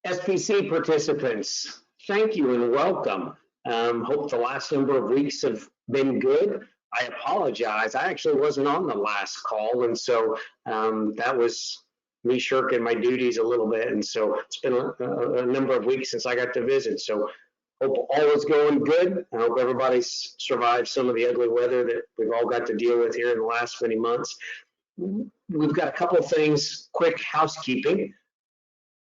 SPC participants, thank you and welcome. Hope the last number of weeks have been good. I apologize. I actually wasn't on the last call, and so that was me shirking my duties a little bit. And so it's been a number of weeks since I got to visit. So hope all is going good. I hope everybody's survived some of the ugly weather that we've all got to deal with here in the last many months. We've got a couple of things, quick housekeeping.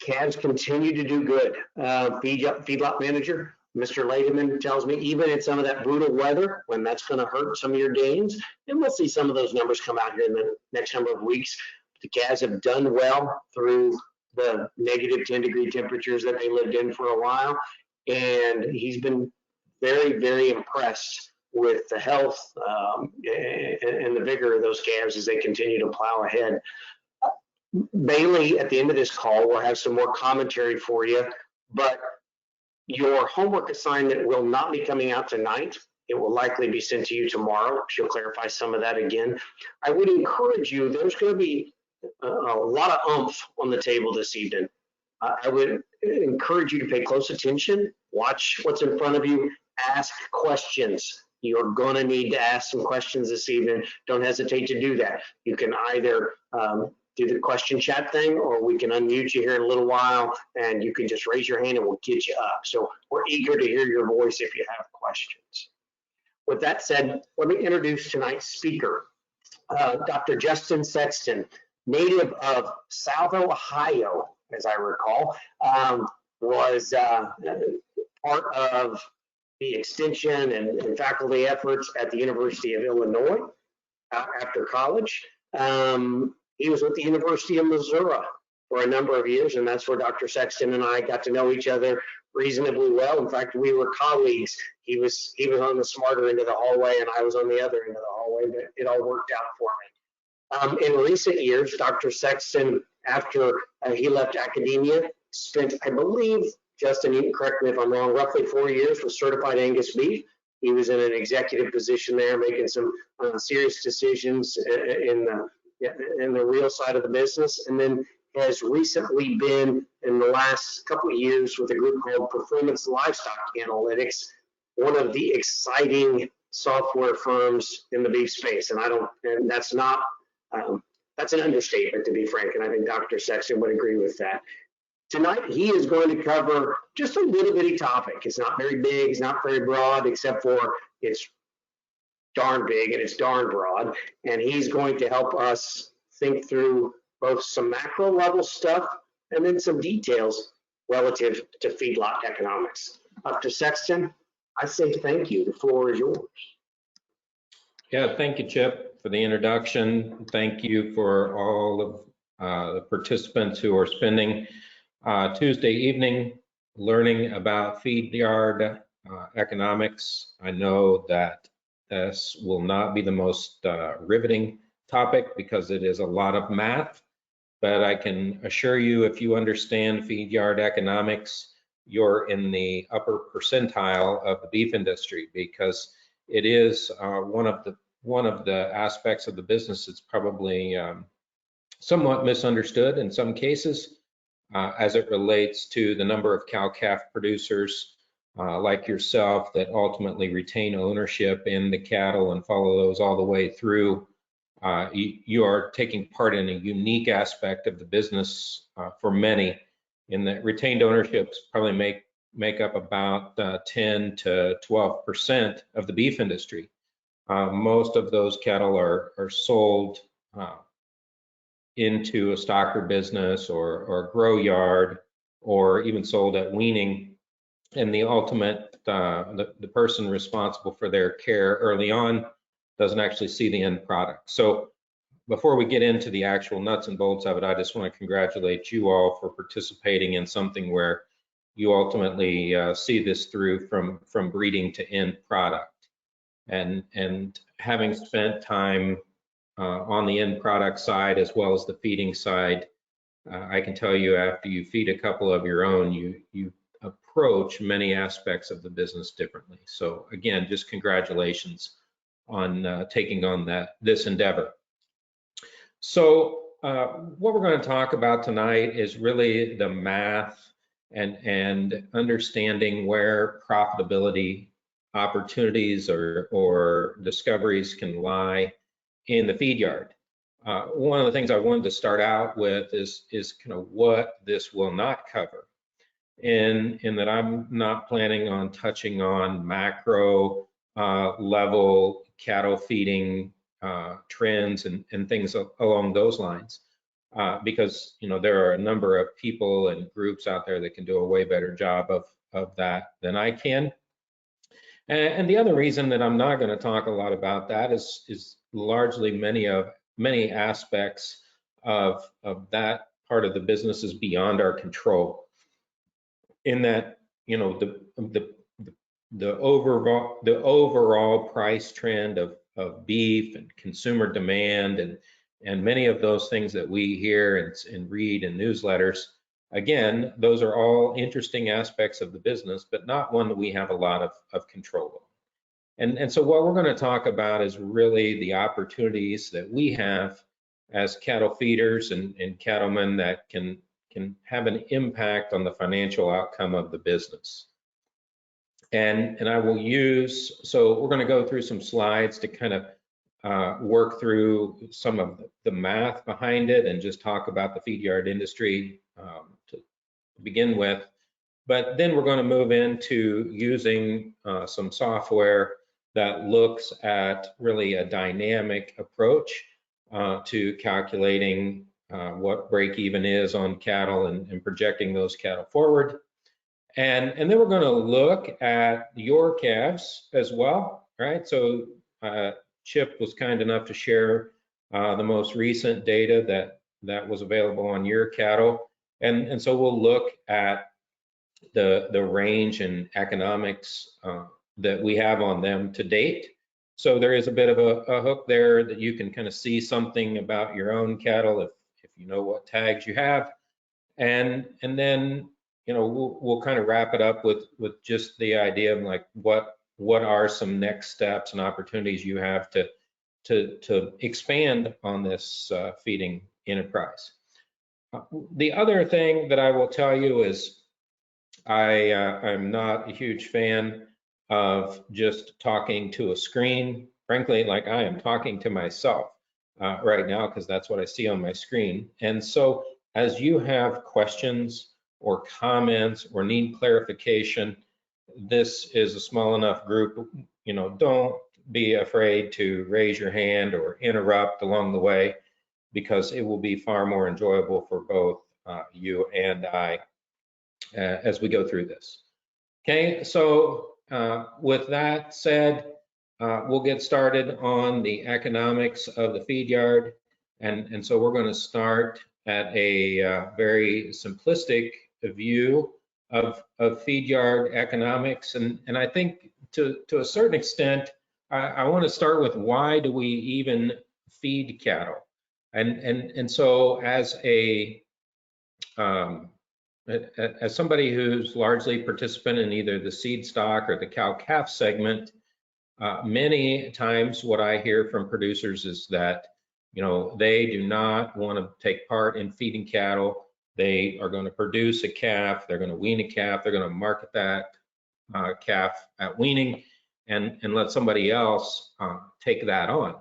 Calves continue to do good. Feedlot manager, Mr. Lademan, tells me even in some of that brutal weather, when that's going to hurt some of your gains, and we'll see some of those numbers come out here in the next number of weeks. The calves have done well through the negative 10-degree temperatures that they lived in for a while, and he's been very, very impressed with the health and the vigor of those calves as they continue to plow ahead. Bailey, at the end of this call, will have some more commentary for you, but your homework assignment will not be coming out tonight. It will likely be sent to you tomorrow. She'll clarify some of that again. I would encourage you, there's going to be a lot of oomph on the table this evening. I would encourage you to pay close attention, watch what's in front of you, ask questions. You're going to need to ask some questions this evening. Don't hesitate to do that. You can either do the question chat thing, or we can unmute you here in a little while and you can just raise your hand and we'll get you up. So we're eager to hear your voice if you have questions. With that said, let me introduce tonight's speaker, Dr. Justin Sexten, native of Salvo, Ohio, as I recall, was part of the extension and faculty efforts at the University of Illinois after college. He was with the University of Missouri for a number of years, and that's where Dr. Sexten and I got to know each other reasonably well. In fact, we were colleagues. He was on the smarter end of the hallway, and I was on the other end of the hallway, but it all worked out for me. In recent years, Dr. Sexten, after he left academia, spent, I believe, Justin, you can correct me if I'm wrong, roughly 4 years with certified Angus beef. He was in an executive position there, making some serious decisions in the real side of the business, and then has recently been in the last couple of years with a group called Performance Livestock Analytics, one of the exciting software firms in the beef space. And that's not, that's an understatement, to be frank, and I think Dr. Sexten would agree with that. Tonight, he is going to cover just a little bitty topic. It's not very big, it's not very broad, except for it's darn big and it's darn broad. And he's going to help us think through both some macro level stuff and then some details relative to feedlot economics. Dr. Sexten, I say thank you. The floor is yours. Yeah, thank you, Chip, for the introduction. Thank you for all of the participants who are spending Tuesday evening learning about feed yard economics. I know that this will not be the most riveting topic because it is a lot of math, but I can assure you, if you understand feed yard economics, you're in the upper percentile of the beef industry, because it is one of the aspects of the business that's probably somewhat misunderstood in some cases as it relates to the number of cow-calf producers like yourself that ultimately retain ownership in the cattle and follow those all the way through. You are taking part in a unique aspect of the business for many, in that retained ownerships probably make up about 10 to 12% of the beef industry. Most of those cattle are sold into a stocker business or a grow yard, or even sold at weaning, and the ultimate the person responsible for their care early on doesn't actually see the end product. So before we get into the actual nuts and bolts of it, I just want to congratulate you all for participating in something where you ultimately see this through from breeding to end product. And having spent time on the end product side as well as the feeding side, I can tell you, after you feed a couple of your own, you approach many aspects of the business differently. So again, just congratulations on taking on this endeavor. So what we're going to talk about tonight is really the math and understanding where profitability opportunities or discoveries can lie in the feed yard. One of the things I wanted to start out with is kind of what this will not cover, in that I'm not planning on touching on macro level cattle feeding trends and things along those lines, because there are a number of people and groups out there that can do a way better job of that than I can. And the other reason that I'm not going to talk a lot about that is largely many aspects of that part of the business is beyond our control. In that, the overall price trend of beef and consumer demand and many of those things that we hear and read in newsletters, again, those are all interesting aspects of the business, but not one that we have a lot of control over. And so what we're going to talk about is really the opportunities that we have as cattle feeders and cattlemen that can have an impact on the financial outcome of the business. And I will so we're going to go through some slides to kind of work through some of the math behind it and just talk about the feed yard industry to begin with. But then we're going to move into using some software that looks at really a dynamic approach to calculating what break even is on cattle and projecting those cattle forward. And then we're going to look at your calves as well, right? So Chip was kind enough to share the most recent data that was available on your cattle. And so we'll look at the range and economics that we have on them to date. So there is a bit of a hook there that you can kind of see something about your own cattle if you know what tags you have. And then we'll kind of wrap it up with just the idea of like what are some next steps and opportunities you have to expand on this feeding enterprise. The other thing that I will tell you is I'm not a huge fan of just talking to a screen. Frankly, like I am talking to myself right now because that's what I see on my screen. And so as you have questions or comments or need clarification, this is a small enough group. Don't be afraid to raise your hand or interrupt along the way, because it will be far more enjoyable for both you and I as we go through this. Okay, so with that said, we'll get started on the economics of the feed yard. And so we're going to start at a very simplistic view of feed yard economics. And I think to a certain extent, I want to start with why do we even feed cattle? And so as somebody who's largely participant in either the seed stock or the cow-calf segment, many times what I hear from producers is that they do not want to take part in feeding cattle. They are going to produce a calf, they're going to wean a calf, they're going to market that calf at weaning and let somebody else take that on.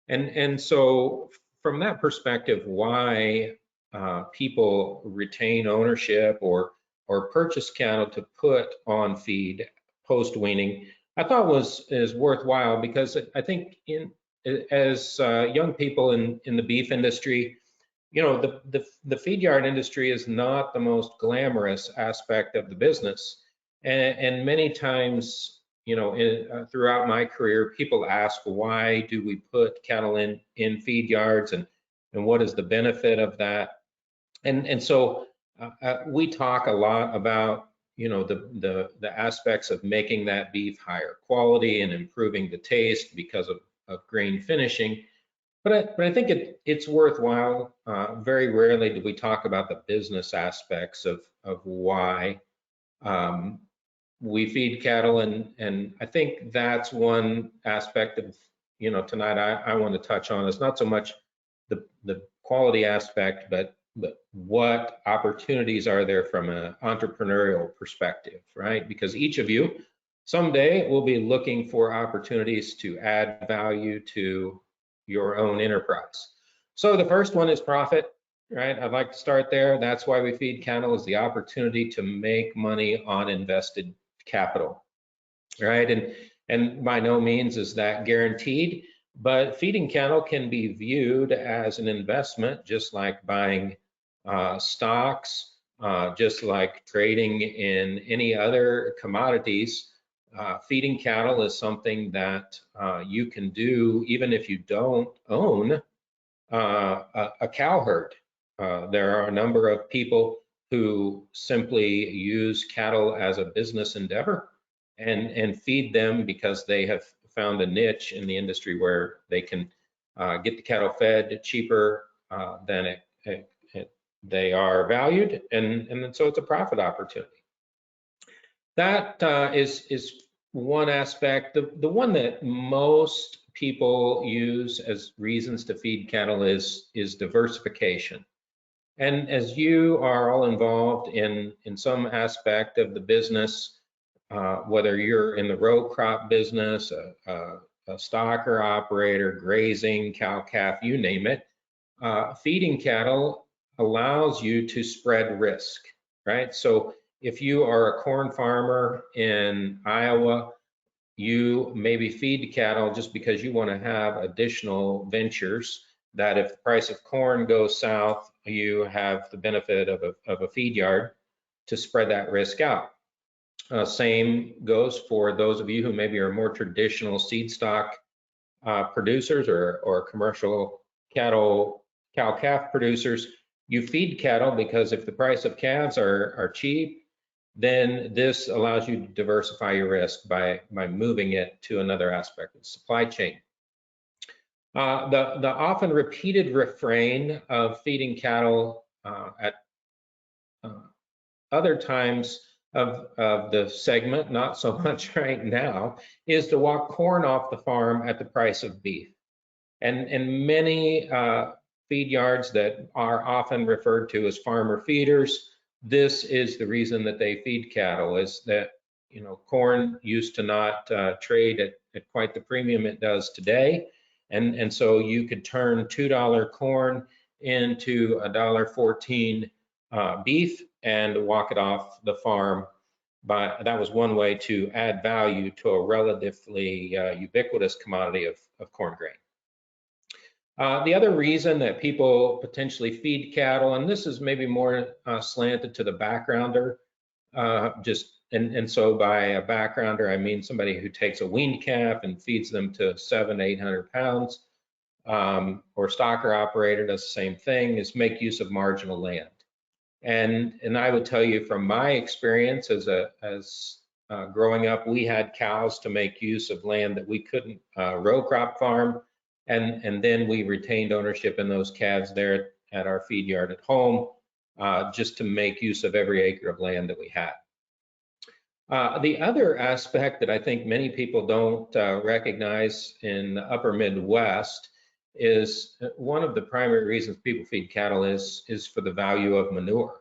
And so from that perspective, why people retain ownership or purchase cattle to put on feed post weaning, I thought is worthwhile, because I think as young people in the beef industry, the feed yard industry is not the most glamorous aspect of the business, and many times throughout my career, people ask, why do we put cattle in feed yards, and what is the benefit of that? And so we talk a lot about the aspects of making that beef higher quality and improving the taste because of grain finishing. But I think it's worthwhile. Very rarely do we talk about the business aspects of why we feed cattle, and I think that's one aspect of tonight I want to touch on. Is not so much the quality aspect, but what opportunities are there from an entrepreneurial perspective, right? Because each of you someday will be looking for opportunities to add value to your own enterprise. So the first one is profit, right? I'd like to start there. That's why we feed cattle, is the opportunity to make money on invested capital, right? And by no means is that guaranteed, but feeding cattle can be viewed as an investment, just like buying stocks, just like trading in any other commodities. Feeding cattle is something that you can do even if you don't own a cow herd. There are a number of people who simply use cattle as a business endeavor and feed them because they have found a niche in the industry where they can get the cattle fed cheaper than they are valued, and so it's a profit opportunity. That is one aspect. The one that most people use as reasons to feed cattle is diversification. And as you are all involved in some aspect of the business, whether you're in the row crop business, a stocker operator, grazing, cow-calf, you name it, feeding cattle allows you to spread risk, right? So if you are a corn farmer in Iowa, you maybe feed cattle just because you want to have additional ventures that if the price of corn goes south, you have the benefit of a feed yard to spread that risk out. Same goes for those of you who maybe are more traditional seed stock producers or commercial cattle, cow-calf producers. You feed cattle because if the price of calves are cheap, then this allows you to diversify your risk by moving it to another aspect of the supply chain. The often repeated refrain of feeding cattle at other times of the segment, not so much right now, is to walk corn off the farm at the price of beef. And many feed yards that are often referred to as farmer feeders, this is the reason that they feed cattle, is that, you know, corn used to not trade at quite the premium it does today. And so you could turn $2 corn into $1.14 beef and walk it off the farm. But that was one way to add value to a relatively ubiquitous commodity of corn grain. The other reason that people potentially feed cattle, and this is maybe more slanted to the backgrounder, and so by a backgrounder, I mean somebody who takes a weaned calf and feeds them to 700 to 800 pounds, or stocker operator does the same thing, is make use of marginal land. And I would tell you from my experience as growing up, we had cows to make use of land that we couldn't row crop farm. And then we retained ownership in those calves there at our feed yard at home, just to make use of every acre of land that we had. The other aspect that I think many people don't recognize in the upper Midwest is one of the primary reasons people feed cattle is for the value of manure,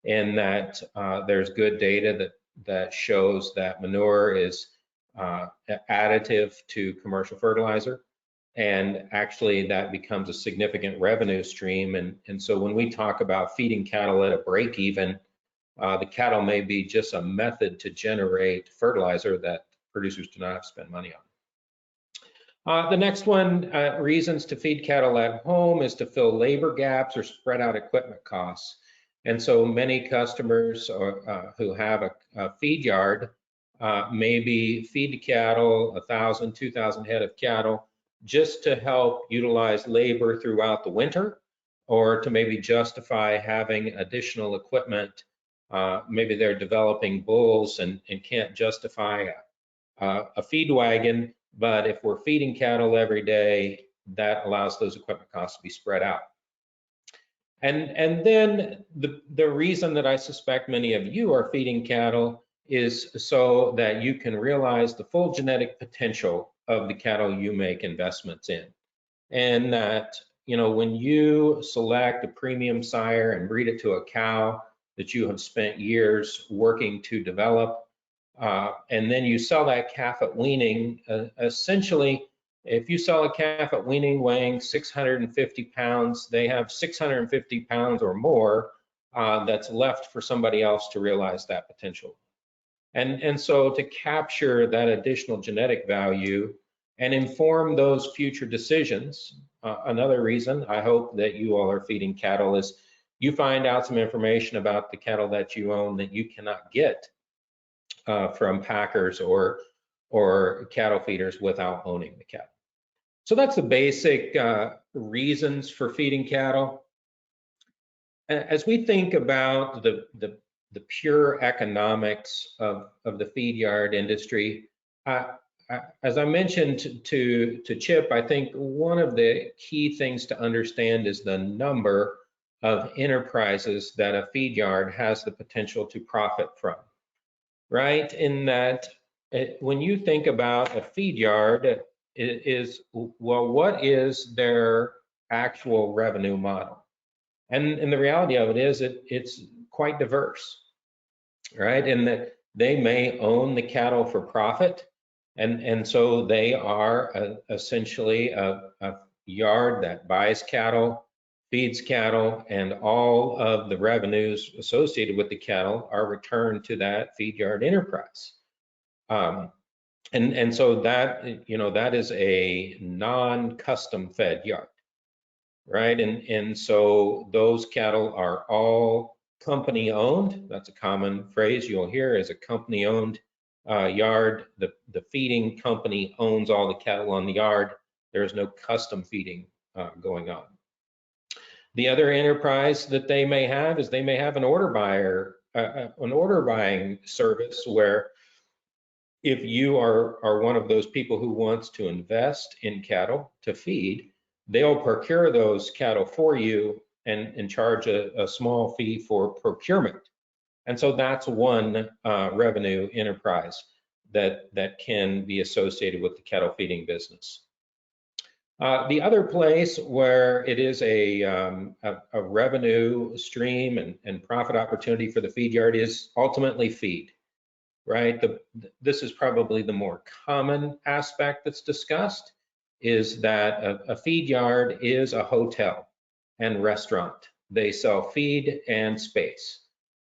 and that there's good data that shows that manure is additive to commercial fertilizer. And actually that becomes a significant revenue stream. And so when we talk about feeding cattle at a break even, the cattle may be just a method to generate fertilizer that producers do not have to spend money on. The next one, reasons to feed cattle at home, is to fill labor gaps or spread out equipment costs. And so many customers who have a feed yard maybe feed cattle, 1,000, 2,000 head of cattle, just to help utilize labor throughout the winter, or to maybe justify having additional equipment. Maybe they're developing bulls and can't justify a feed wagon, but if we're feeding cattle every day, that allows those equipment costs to be spread out. And then the reason that I suspect many of you are feeding cattle is so that you can realize the full genetic potential of the cattle you make investments in, and that when you select a premium sire and breed it to a cow that you have spent years working to develop, and then you sell that calf at weaning, essentially, if you sell a calf at weaning weighing 650 pounds, they have 650 pounds or more that's left for somebody else to realize that potential. And so to capture that additional genetic value and inform those future decisions, another reason I hope that you all are feeding cattle is you find out some information about the cattle that you own that you cannot get from packers or cattle feeders without owning the cattle. So that's the basic reasons for feeding cattle. As we think about the pure economics of the feed yard industry, as I mentioned to Chip, I think one of the key things to understand is the number of enterprises that a feed yard has the potential to profit from, right? In that, when you think about a feed yard, well, what is their actual revenue model? And the reality of it is it's quite diverse, right? In that they may own the cattle for profit, and so they are essentially a yard that buys cattle, feeds cattle, and all of the revenues associated with the cattle are returned to that feed yard enterprise. And so that, that is a non-custom fed yard, right? And so those cattle are all company owned. That's a common phrase you'll hear, is a company owned yard. The feeding company owns all the cattle on the yard. There is no custom feeding going on. The other enterprise that they may have is they may have an order buyer, an order buying service, where if you are one of those people who wants to invest in cattle to feed, they'll procure those cattle for you and charge a small fee for procurement. And so that's one revenue enterprise that can be associated with the cattle feeding business. The other place where it is a revenue stream and profit opportunity for the feed yard is ultimately feed, right? This is probably the more common aspect that's discussed, is that a feed yard is a hotel and restaurant. They sell feed and space.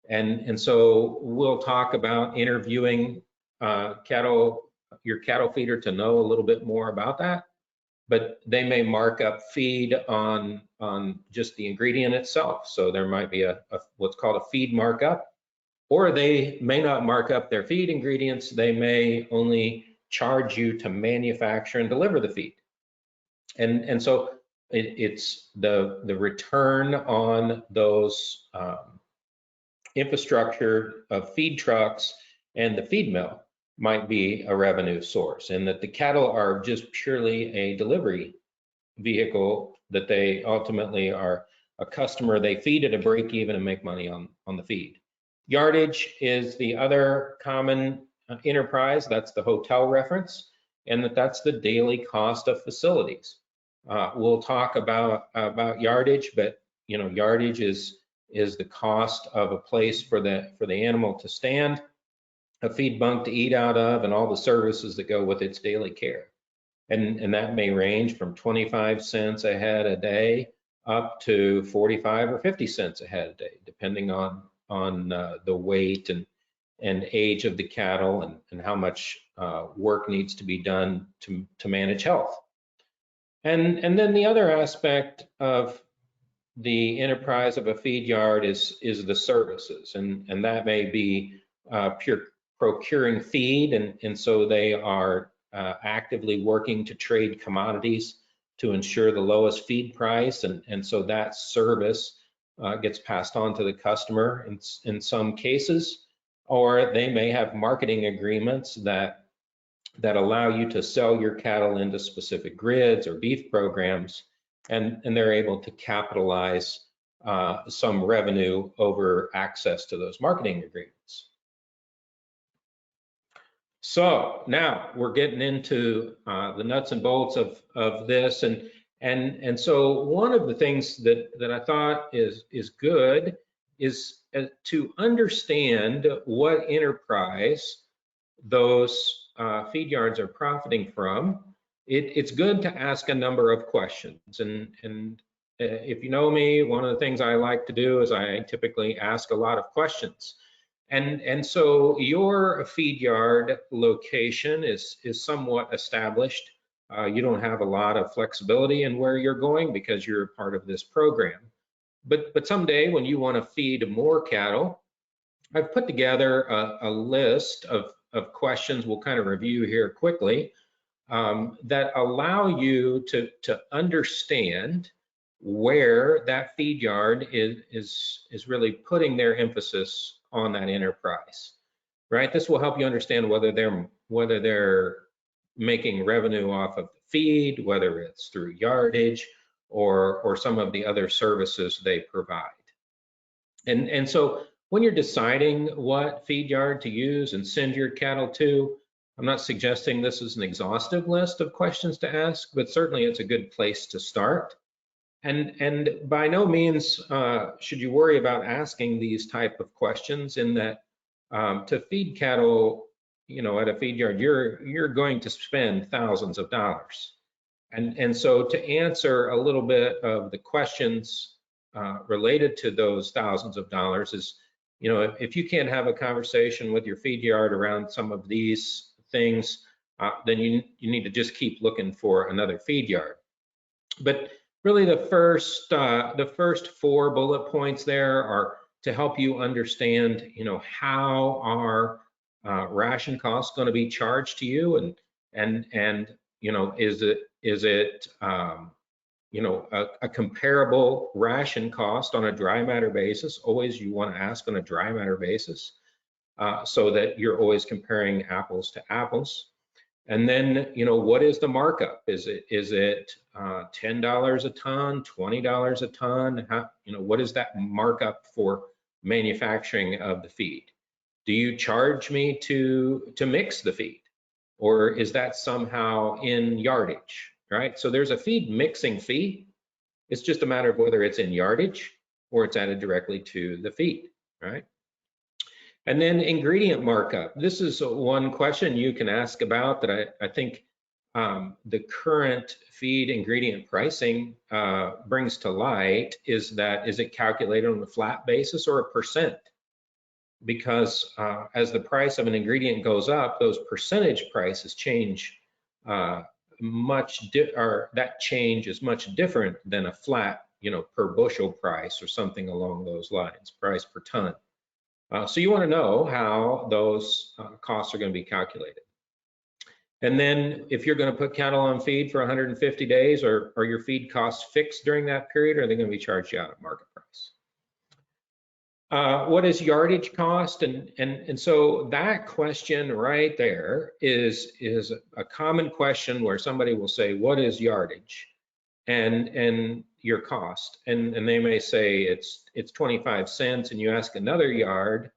And so we'll talk about interviewing your cattle feeder to know a little bit more about that. But they may mark up feed on just the ingredient itself. So there might be what's called a feed markup, or they may not mark up their feed ingredients. They may only charge you to manufacture and deliver the feed. And so it's the return on those infrastructure of feed trucks and the feed mill might be a revenue source, and that the cattle are just purely a delivery vehicle, that they ultimately are a customer. They feed at a break even and make money on the feed. Yardage is the other common enterprise. That's the hotel reference, and that's the daily cost of facilities. We'll talk about yardage, but yardage is the cost of a place for the animal to stand, a feed bunk to eat out of, and all the services that go with its daily care. And that may range from 25 cents a head a day up to 45 or 50 cents a head a day, depending on the weight and age of the cattle and how much work needs to be done to manage health. And then the other aspect of the enterprise of a feed yard is the services, and that may be pure procuring feed, and so they are actively working to trade commodities to ensure the lowest feed price, and so that service gets passed on to the customer in some cases, or they may have marketing agreements that allow you to sell your cattle into specific grids or beef programs, and they're able to capitalize some revenue over access to those marketing agreements. So now we're getting into the nuts and bolts of this, and And so one of the things that I thought is good is to understand what enterprise those feed yards are profiting from. It's good to ask a number of questions. And if you know me, one of the things I like to do is I typically ask a lot of questions. And so your feed yard location is somewhat established. You don't have a lot of flexibility in where you're going because you're part of this program. But someday when you want to feed more cattle, I've put together a list of questions we'll kind of review here quickly that allow you to understand where that feed yard is really putting their emphasis on that enterprise, right? This will help you understand whether they're making revenue off of the feed, whether it's through yardage or some of the other services they provide. And so when you're deciding what feed yard to use and send your cattle to, I'm not suggesting this is an exhaustive list of questions to ask, but certainly it's a good place to start. And by no means should you worry about asking these type of questions, in that to feed cattle, at a feed yard, you're going to spend thousands of dollars. And so to answer a little bit of the questions related to those thousands of dollars is, if you can't have a conversation with your feed yard around some of these things, then you need to just keep looking for another feed yard. But really the first 4 bullet points there are to help you understand, how are ration costs going to be charged to you, and is it a comparable ration cost on a dry matter basis. Always you want to ask on a dry matter basis, so that you're always comparing apples to apples. And then, what is the markup? Is it $10 a ton, $20 a ton? What is that markup for manufacturing of the feed? Do you charge me to mix the feed, or is that somehow in yardage, right? So there's a feed mixing fee. It's just a matter of whether it's in yardage or it's added directly to the feed, right? And then ingredient markup. This is one question you can ask about that I think the current feed ingredient pricing brings to light, is it calculated on a flat basis or a percent? Because as the price of an ingredient goes up, those percentage prices change that change is much different than a flat, per bushel price or something along those lines, price per ton. So you want to know how those costs are going to be calculated. And then if you're going to put cattle on feed for 150 days, are your feed costs fixed during that period, or are they going to be charged you out at market price? What is yardage cost? And so that question right there is a common question where somebody will say, what is yardage? And your cost, and they may say it's 25 cents, and you ask another yard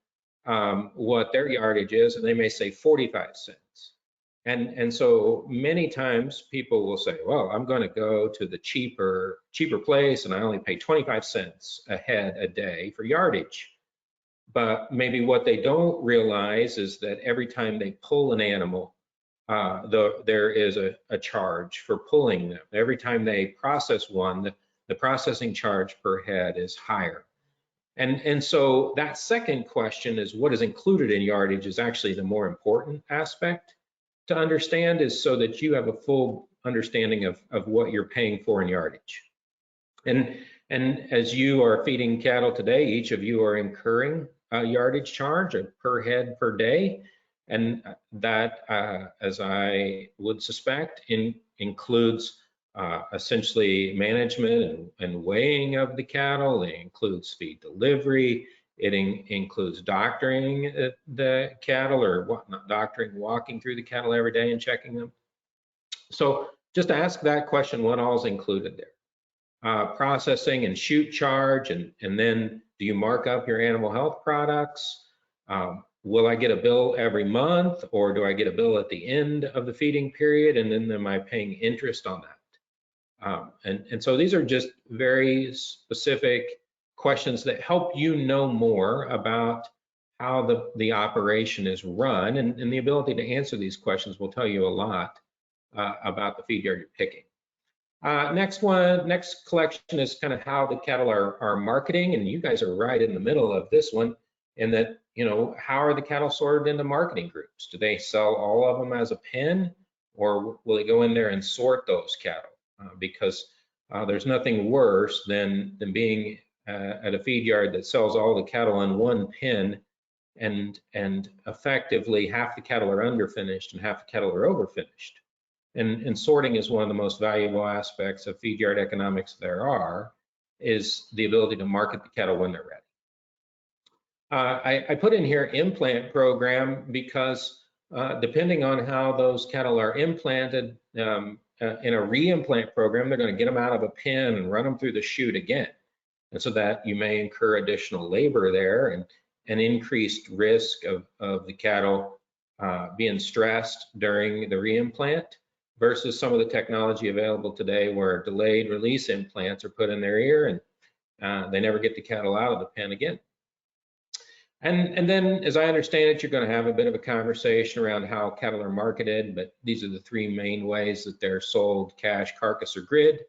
what their yardage is, and they may say 45 cents. And so many times people will say, well, I'm going to go to the cheaper place, and I only pay 25 cents a head a day for yardage. But maybe what they don't realize is that every time they pull an animal, there is a charge for pulling them. Every time they process one, the processing charge per head is higher. And so that second question is what is included in yardage is actually the more important aspect to understand, is so that you have a full understanding of what you're paying for in yardage. And as you are feeding cattle today, each of you are incurring a yardage charge, a per head per day. And that, as I would suspect, includes essentially management and weighing of the cattle. It includes feed delivery. It includes doctoring the cattle, or not doctoring, walking through the cattle every day and checking them. So just ask that question, what all is included there? Processing and chute charge, and then do you mark up your animal health products? Will I get a bill every month, or do I get a bill at the end of the feeding period, and then am I paying interest on that? And so these are just very specific questions that help you know more about how the operation is run, and the ability to answer these questions will tell you a lot about the feed yard you're picking. Next collection is kind of how the cattle are marketing, and you guys are right in the middle of this one, in that, how are the cattle sorted into marketing groups? Do they sell all of them as a pen, or will they go in there and sort those cattle? Because there's nothing worse than being at a feed yard that sells all the cattle in one pen, and effectively half the cattle are underfinished and half the cattle are overfinished. And sorting is one of the most valuable aspects of feed yard economics there are, is the ability to market the cattle when they're ready. I put in here implant program because depending on how those cattle are implanted, in a re-implant program, they're going to get them out of a pen and run them through the chute again. And so that you may incur additional labor there and an increased risk of the cattle being stressed during the re-implant, versus some of the technology available today where delayed release implants are put in their ear and they never get the cattle out of the pen again. And then, as I understand it, you're going to have a bit of a conversation around how cattle are marketed, but these are the three main ways that they're sold: cash, carcass, or grid.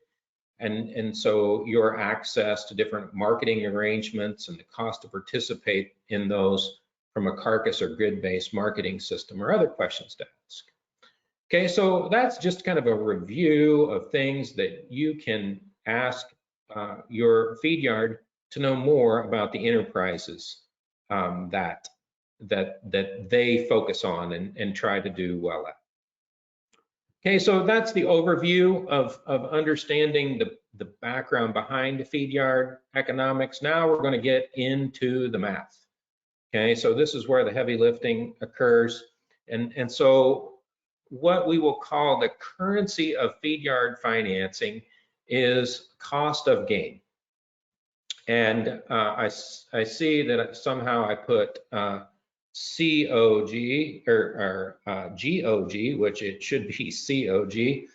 And so your access to different marketing arrangements and the cost to participate in those from a carcass or grid-based marketing system are other questions to ask. Okay, so that's just kind of a review of things that you can ask your feed yard to know more about the enterprises that they focus on and try to do well at. Okay, so that's the overview of understanding the background behind feed yard economics. Now we're going to get into the math. Okay, so this is where the heavy lifting occurs, and so what we will call the currency of feed yard financing is cost of gain. And I see that somehow I put COG or GOG, which it should be COG,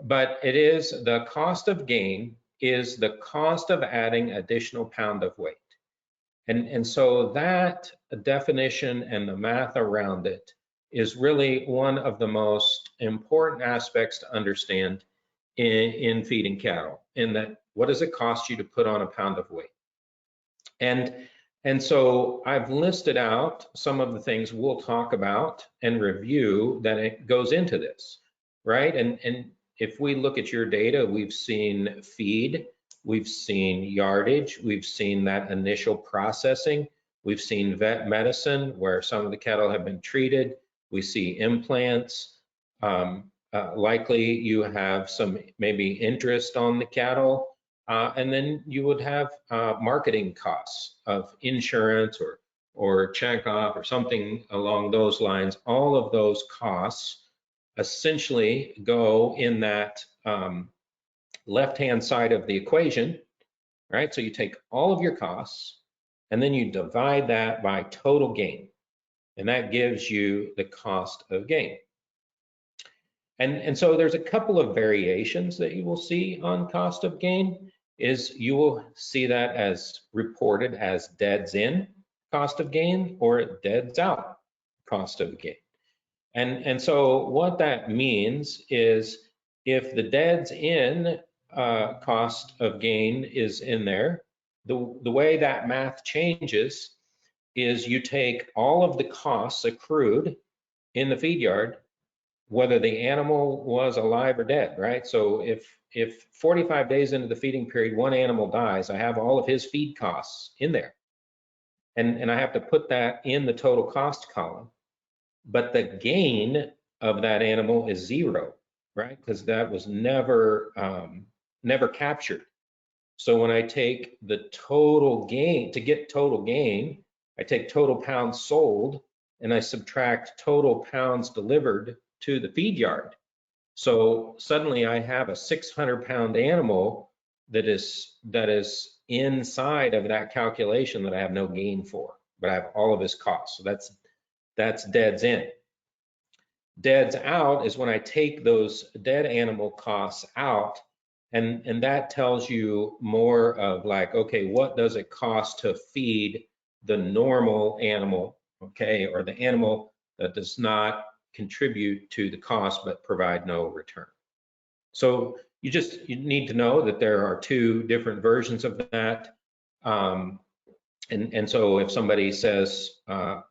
but it is the cost of gain is the cost of adding additional pound of weight. And so that definition and the math around it is really one of the most important aspects to understand in feeding cattle, in that what does it cost you to put on a pound of weight? And so I've listed out some of the things we'll talk about and review that it goes into this, right? And if we look at your data, we've seen feed, we've seen yardage, we've seen that initial processing, we've seen vet medicine where some of the cattle have been treated, we see implants, likely you have some maybe interest on the cattle, and then you would have marketing costs of insurance or check off or something along those lines. All of those costs essentially go in that left-hand side of the equation, right? So you take all of your costs and then you divide that by total gain, and that gives you the cost of gain. And so there's a couple of variations that you will see on cost of gain. Is you will see that as reported as deads in cost of gain or deads out cost of gain. And so what that means is if the deads in cost of gain is in there, the way that math changes is you take all of the costs accrued in the feed yard, whether the animal was alive or dead, right? So if 45 days into the feeding period, one animal dies, I have all of his feed costs in there. And I have to put that in the total cost column. But the gain of that animal is zero, right? Because that was never captured. So when I take the total gain, to get total gain, I take total pounds sold and I subtract total pounds delivered to the feed yard. So suddenly I have a 600-pound animal that is inside of that calculation that I have no gain for, but I have all of his costs. So that's deads in. Deads out is when I take those dead animal costs out And that tells you more of like, okay, what does it cost to feed the normal animal, okay, or the animal that does not contribute to the cost but provide no return. So you need to know that there are two different versions of that. And so if somebody says,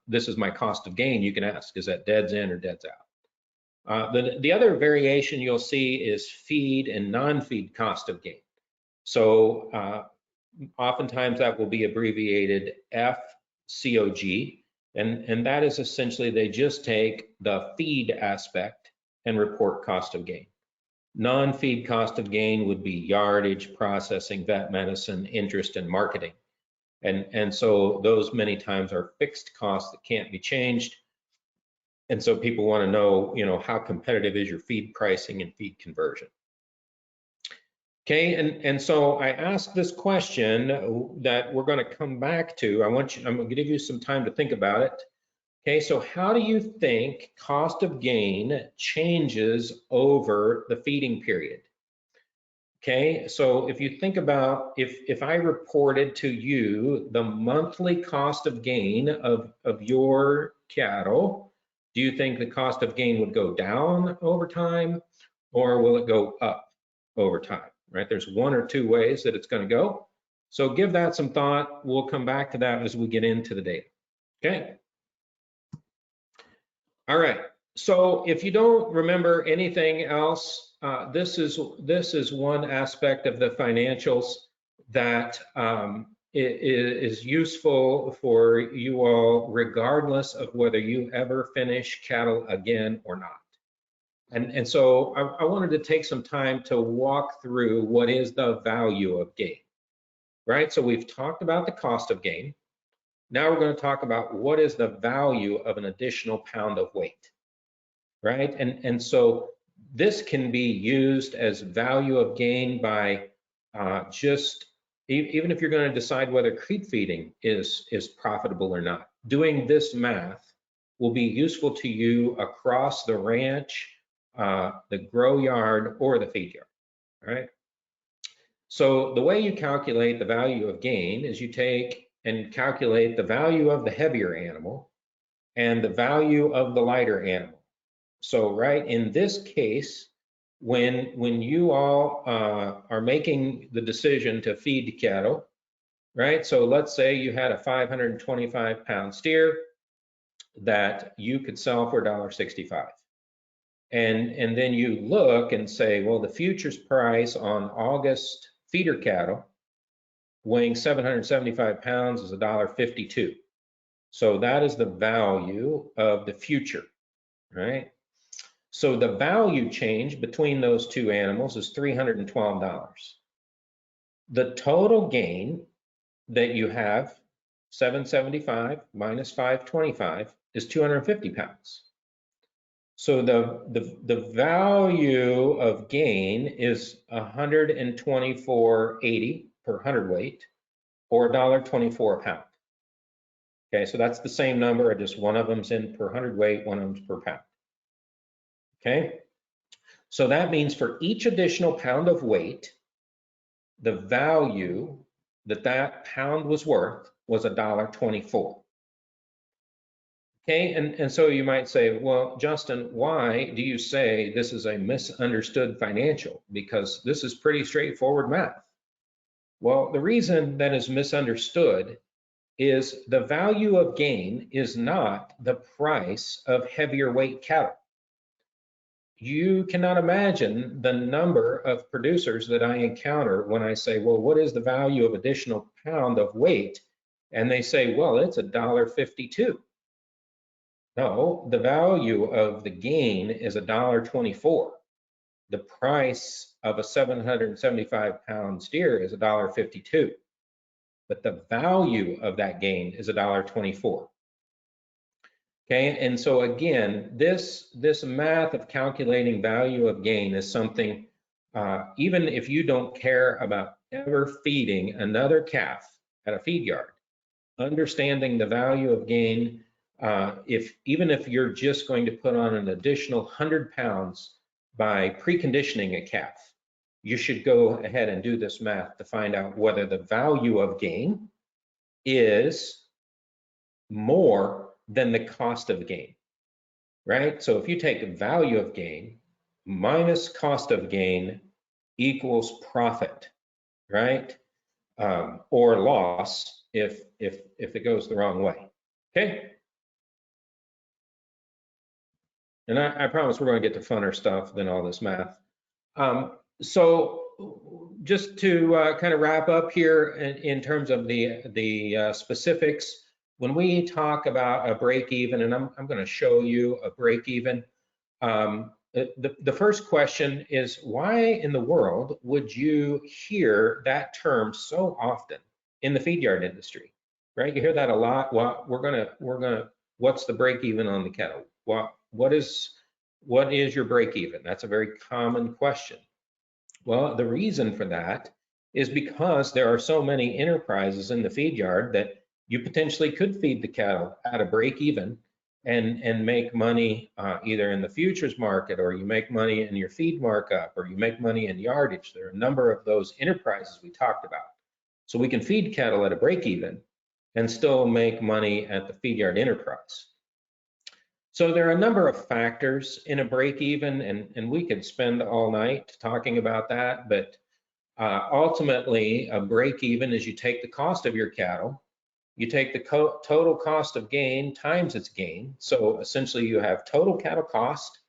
this is my cost of gain, you can ask, is that deads in or deads out? The other variation you'll see is feed and non-feed cost of gain. So oftentimes that will be abbreviated FCOG, and that is essentially they just take the feed aspect and report cost of gain. Non-feed cost of gain would be yardage, processing, vet medicine, interest, and marketing. And so those many times are fixed costs that can't be changed. And so people want to know, how competitive is your feed pricing and feed conversion. Okay, and so I asked this question that we're going to come back to. I'm going to give you some time to think about it. Okay, so how do you think cost of gain changes over the feeding period? Okay, so if you think about if I reported to you the monthly cost of gain of your cattle, do you think the cost of gain would go down over time, or will it go up over time? Right, there's one or two ways that it's going to go. So give that some thought. We'll come back to that as we get into the data. Okay. All right. So if you don't remember anything else, this is one aspect of the financials that is useful for you all, regardless of whether you ever finish cattle again or not. And so I wanted to take some time to walk through what is the value of gain, right? So we've talked about the cost of gain. Now we're going to talk about what is the value of an additional pound of weight, right? And so this can be used as value of gain by even if you're going to decide whether creep feeding is profitable or not. Doing this math will be useful to you across the ranch, the grow yard, or the feed yard, right? So the way you calculate the value of gain is you take and calculate the value of the heavier animal and the value of the lighter animal. So right in this case, when you all are making the decision to feed cattle, right? So let's say you had a 525-pound steer that you could sell for $1.65. And then you look and say, well, the futures price on August feeder cattle weighing 775 pounds is $1.52. So that is the value of the future, right? So the value change between those two animals is $312. The total gain that you have, 775 minus 525, is 250 pounds. So the value of gain is $124.80 per hundredweight, or $1.24 a pound. Okay, so that's the same number, just one of them's in per hundredweight, one of them's per pound. Okay, so that means for each additional pound of weight, the value that pound was worth was $1.24. Okay, and so you might say, well, Justin, why do you say this is a misunderstood financial? Because this is pretty straightforward math. Well, the reason that is misunderstood is the value of gain is not the price of heavier weight cattle. You cannot imagine the number of producers that I encounter when I say, well, what is the value of additional pound of weight? And they say, well, it's $1.52. No, the value of the gain is $1.24. The price of a 775-pound steer is $1.52. But the value of that gain is $1.24. Okay, and so again, this math of calculating value of gain is something, even if you don't care about ever feeding another calf at a feed yard, understanding the value of gain, even if you're just going to put on an additional 100 pounds by preconditioning a calf, you should go ahead and do this math to find out whether the value of gain is more than the cost of gain, right? So if you take value of gain minus cost of gain equals profit, right? Or loss if it goes the wrong way, okay? And I promise we're going to get to funner stuff than all this math. So just to kind of wrap up here in terms of the specifics, when we talk about a break even, and I'm going to show you a break even, the first question is, why in the world would you hear that term so often in the feed yard industry, right? You hear that a lot. Well, what's the break even on the cattle? What is your break even? That's a very common question. Well, the reason for that is because there are so many enterprises in the feed yard that you potentially could feed the cattle at a break even and make money either in the futures market, or you make money in your feed markup, or you make money in yardage. There are a number of those enterprises we talked about. So we can feed cattle at a break even and still make money at the feed yard enterprise. So there are a number of factors in a break even, and we could spend all night talking about that, but ultimately a break even is you take the cost of your cattle, you take the total cost of gain times its gain. So essentially you have total cattle cost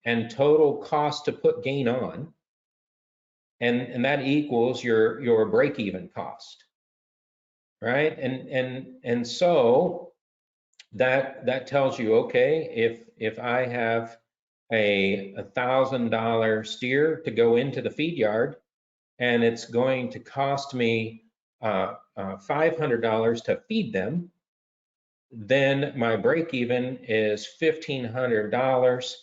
and total cost to put gain on, and that equals your break even cost, right? And so that tells you, okay, if I have a $1,000 steer to go into the feed yard, and it's going to cost me $500 to feed them, then my break even is $1,500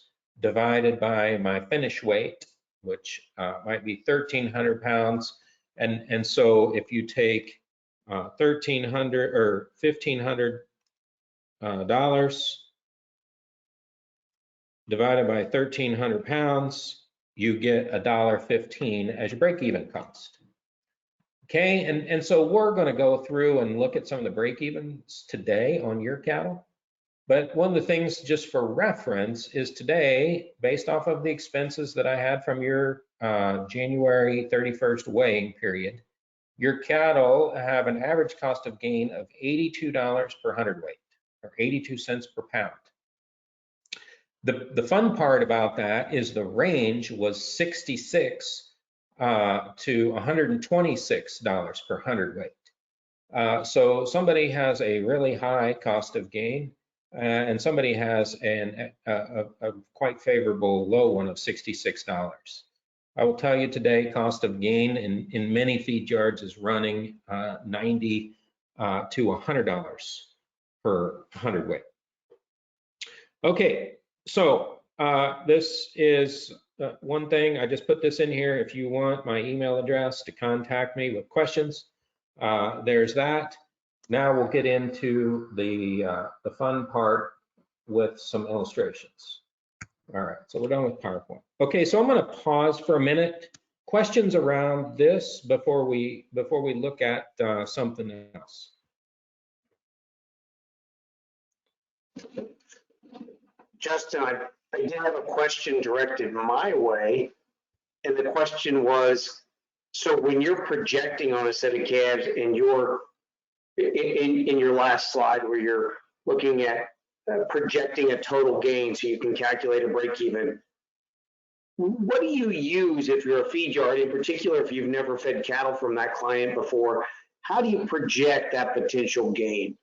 divided by my finish weight, which might be 1,300 pounds. And so if you take 1,300 or $1,500 divided by 1,300 pounds, you get $1.15 as your break-even cost. Okay, and so we're going to go through and look at some of the break-evens today on your cattle. But one of the things, just for reference, is today, based off of the expenses that I had from your January 31st weighing period, your cattle have an average cost of gain of $82 per hundredweight, or 82 cents per pound. The fun part about that is the range was $66 to $126 per hundredweight. So somebody has a really high cost of gain, and somebody has a quite favorable low one of $66. I will tell you today, cost of gain in many feed yards is running $90 to $100 per hundredweight. Okay, so this is one thing. I just put this in here. If you want my email address to contact me with questions, there's that. Now we'll get into the fun part with some illustrations. All right, so we're done with PowerPoint. Okay, so I'm going to pause for a minute. Questions around this before we look at something else. Justin, I did have a question directed my way, and the question was, so when you're projecting on a set of calves in your last slide where you're looking at projecting a total gain so you can calculate a break even, what do you use if you're a feed yard, in particular if you've never fed cattle from that client before? How do you project that potential gain?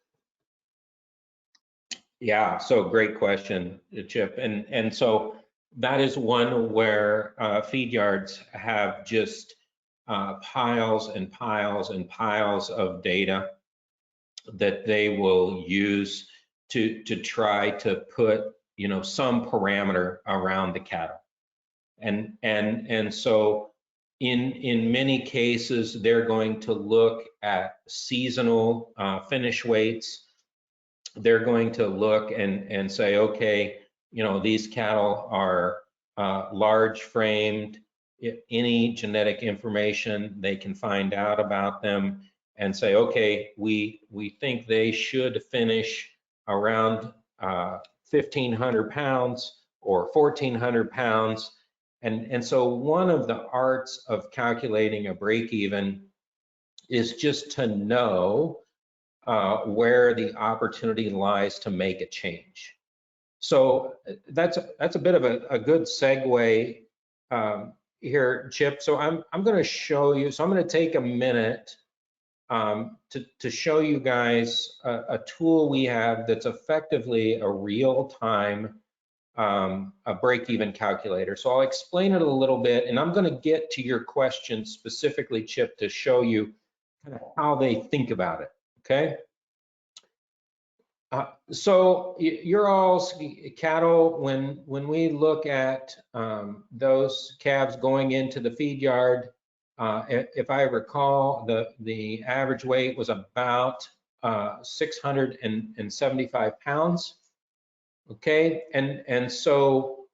Yeah, so great question, Chip. And so that is one where feed yards have just piles and piles and piles of data that they will use to try to put, you know, some parameter around the cattle. And so in many cases, they're going to look at seasonal finish weights. They're going to look and say, okay, you know, these cattle are large framed, any genetic information. They can find out about them and say, okay, we think they should finish around 1,500 pounds or 1,400 pounds. And so one of the arts of calculating a break even is just to know where the opportunity lies to make a change. So that's a bit of a good segue here, Chip. So I'm going to show you. So I'm going to take a minute to show you guys a tool we have that's effectively a real-time a break-even calculator. So I'll explain it a little bit, and I'm going to get to your question specifically, Chip, to show you kind of how they think about it. Okay. So your all's cattle, when we look at those calves going into the feed yard, if I recall, the average weight was about 675 pounds. Okay, and so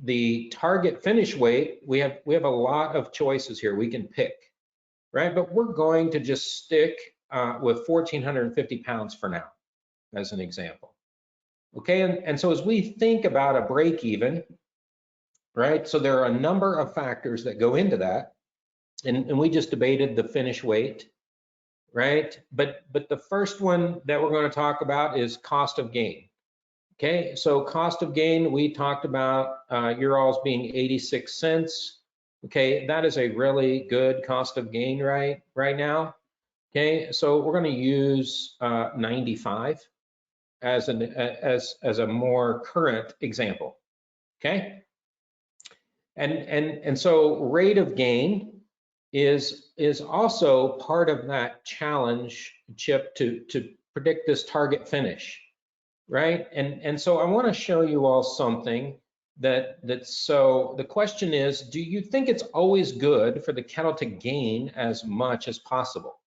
the target finish weight, we have a lot of choices here we can pick, right? But we're going to just stick with 1,450 pounds for now, as an example. Okay, and so as we think about a break even, right? So there are a number of factors that go into that, and we just debated the finish weight, right? But the first one that we're going to talk about is cost of gain. Okay, so cost of gain, we talked about your all's being 86 cents. Okay, that is a really good cost of gain right now. Okay, so we're going to use 95 as a more current example. Okay, and so rate of gain is also part of that challenge, Chip, to predict this target finish, right? And so I want to show you all something so the question is, do you think it's always good for the cattle to gain as much as possible?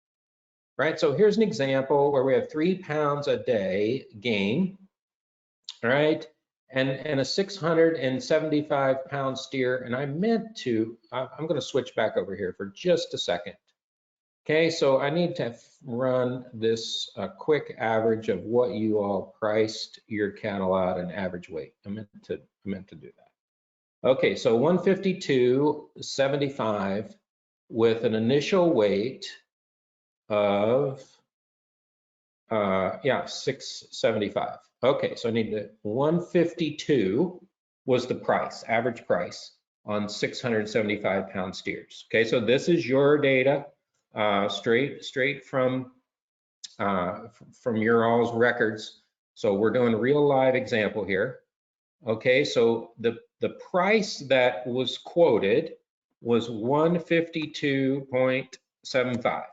Right, so here's an example where we have 3 pounds a day gain, right? And a 675 pound steer, and I'm going to switch back over here for just a second. Okay, so I need to run this quick average of what you all priced your cattle at an average weight. I meant to do that. Okay, so 152.75 with an initial weight of 675. Okay, so I need the 152 was the price, average price on 675 pound steers. Okay, so this is your data, straight from your all's records. So we're doing a real live example here. Okay, so the price that was quoted was 152.75.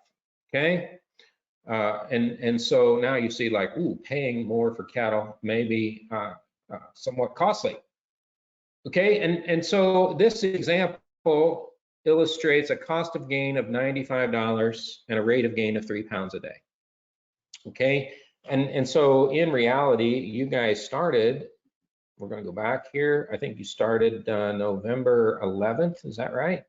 Okay. And so now you see like, ooh, paying more for cattle may be somewhat costly. Okay, and so this example illustrates a cost of gain of $95 and a rate of gain of 3 pounds a day. Okay, and so in reality, you guys started, we're going to go back here. I think you started November 11th, is that right?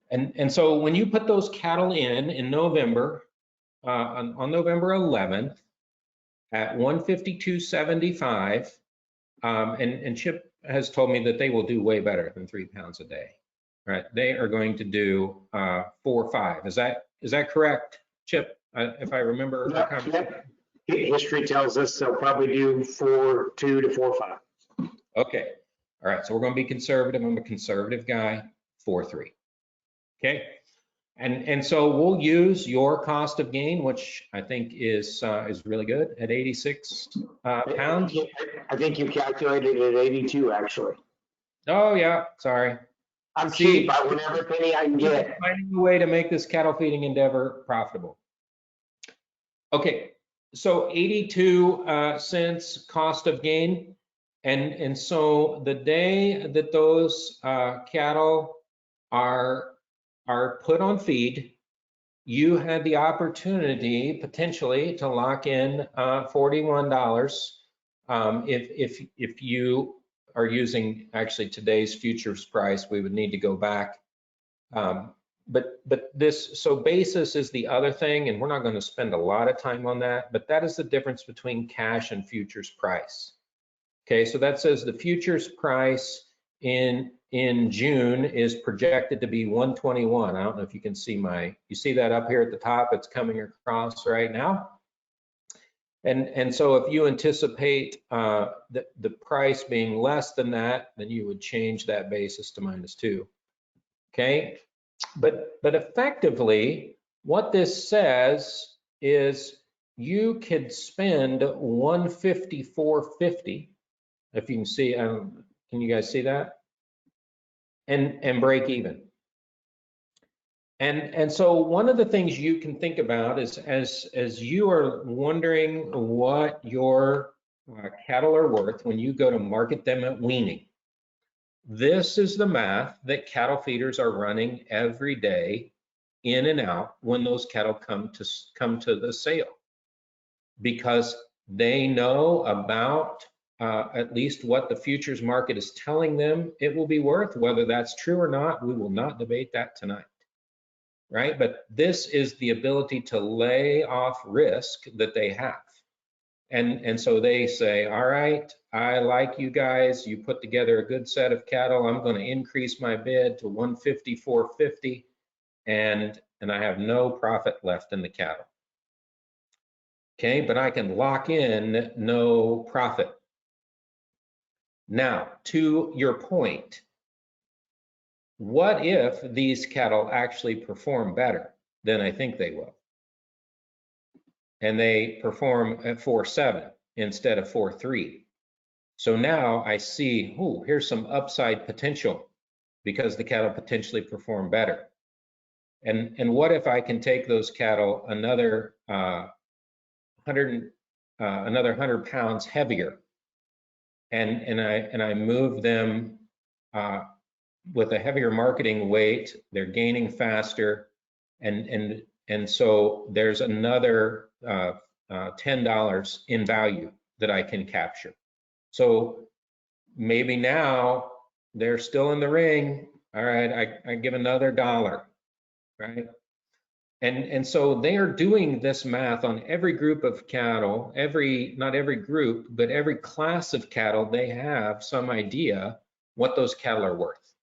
And so when you put those cattle in November, on November 11th at 152.75, and Chip has told me that they will do way better than 3 pounds a day, right? They are going to do 4.5. Is that correct, Chip? If I remember. Yep. History tells us they'll probably do 4.2 to 4.5. Okay. All right. So we're going to be conservative. I'm a conservative guy. 4.3. Okay. And so we'll use your cost of gain, which I think is really good at 86 pounds. I think you calculated it at 82, actually. Oh yeah, sorry. I'm cheap. I want every penny I can get. Finding a way to make this cattle feeding endeavor profitable. Okay, so 82 cents cost of gain, and so the day that those cattle are put on feed, you had the opportunity potentially to lock in $41 if you are using actually today's futures price, we would need to go back. But this, so basis is the other thing, and we're not going to spend a lot of time on that, but that is the difference between cash and futures price. Okay, so that says the futures price in June is projected to be 121. I don't know if you can see you see that up here at the top, it's coming across right now. And so if you anticipate the price being less than that, then you would change that basis to -2. Okay, but effectively, what this says is you could spend 154.50, if you can see. Can you guys see that? And break even. And so one of the things you can think about is as you are wondering what your cattle are worth when you go to market them at weaning, this is the math that cattle feeders are running every day in and out when those cattle come to the sale, because they know about at least what the futures market is telling them it will be worth. Whether that's true or not, we will not debate that tonight. Right? But this is the ability to lay off risk that they have. And so they say, all right, I like you guys, you put together a good set of cattle, I'm going to increase my bid to 154.50, and I have no profit left in the cattle. Okay, but I can lock in no profit. Now, to your point, what if these cattle actually perform better than I think they will? And they perform at 4.7 instead of 4.3. So now I see, oh, here's some upside potential because the cattle potentially perform better. And what if I can take those cattle another 100 pounds heavier, and I move them with a heavier marketing weight, they're gaining faster, and so there's another $10 in value that I can capture. So maybe now they're still in the ring. All right, I give another $1, right? And so they are doing this math on every group of cattle, not every group, but every class of cattle. They have some idea what those cattle are worth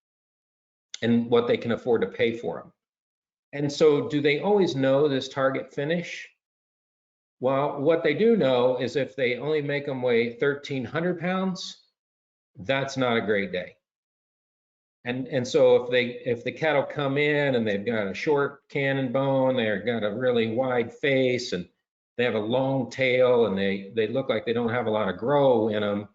and what they can afford to pay for them. And so do they always know this target finish? Well, what they do know is if they only make them weigh 1,300 pounds, that's not a great day. And so if the cattle come in and they've got a short cannon bone, they've got a really wide face, and they have a long tail, and they look like they don't have a lot of grow in them,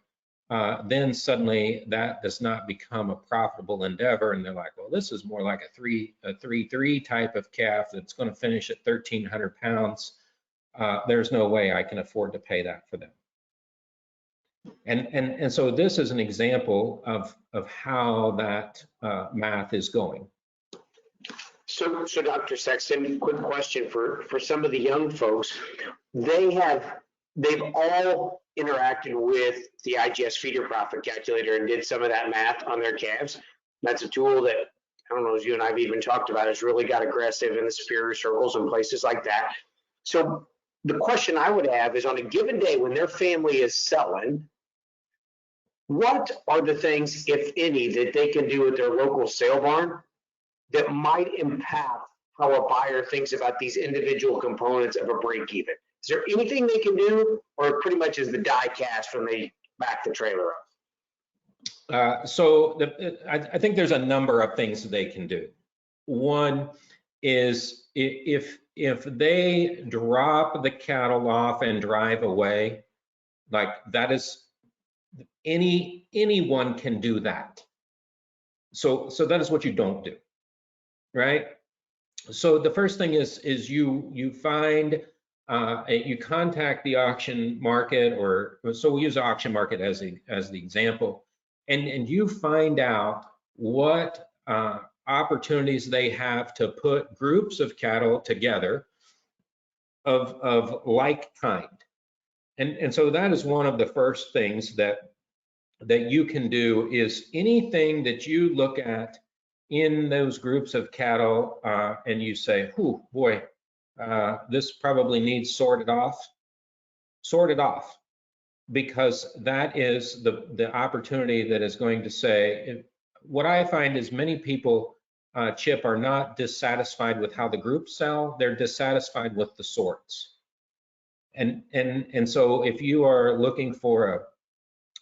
then suddenly that does not become a profitable endeavor, and they're like, well, this is more like a 3.3 type of calf that's going to finish at 1,300 pounds. There's no way I can afford to pay that for them. And so this is an example of how that math is going. So Dr. Sexten, quick question for some of the young folks. They've all interacted with the IGS feeder profit calculator and did some of that math on their calves. That's a tool that, I don't know, as you and I've even talked about, has really got aggressive in the superior circles and places like that. So the question I would have is, on a given day when their family is selling, what are the things, if any, that they can do at their local sale barn that might impact how a buyer thinks about these individual components of a break even? Is there anything they can do, or pretty much is the die cast when they back the trailer up? I think there's a number of things that they can do. One is if they drop the cattle off and drive away, like that is, anyone can do that. So that is what you don't do, right? So the first thing is you find you contact the auction market, or so we'll use auction market as the example, and you find out what opportunities they have to put groups of cattle together of like kind. And so that is one of the first things that that you can do is anything that you look at in those groups of cattle and you say, "Whew, boy, this probably needs sorted off." Sort it off, because that is the opportunity that is going to say, what I find is many people, Chip, are not dissatisfied with how the groups sell, they're dissatisfied with the sorts. And so if you are looking for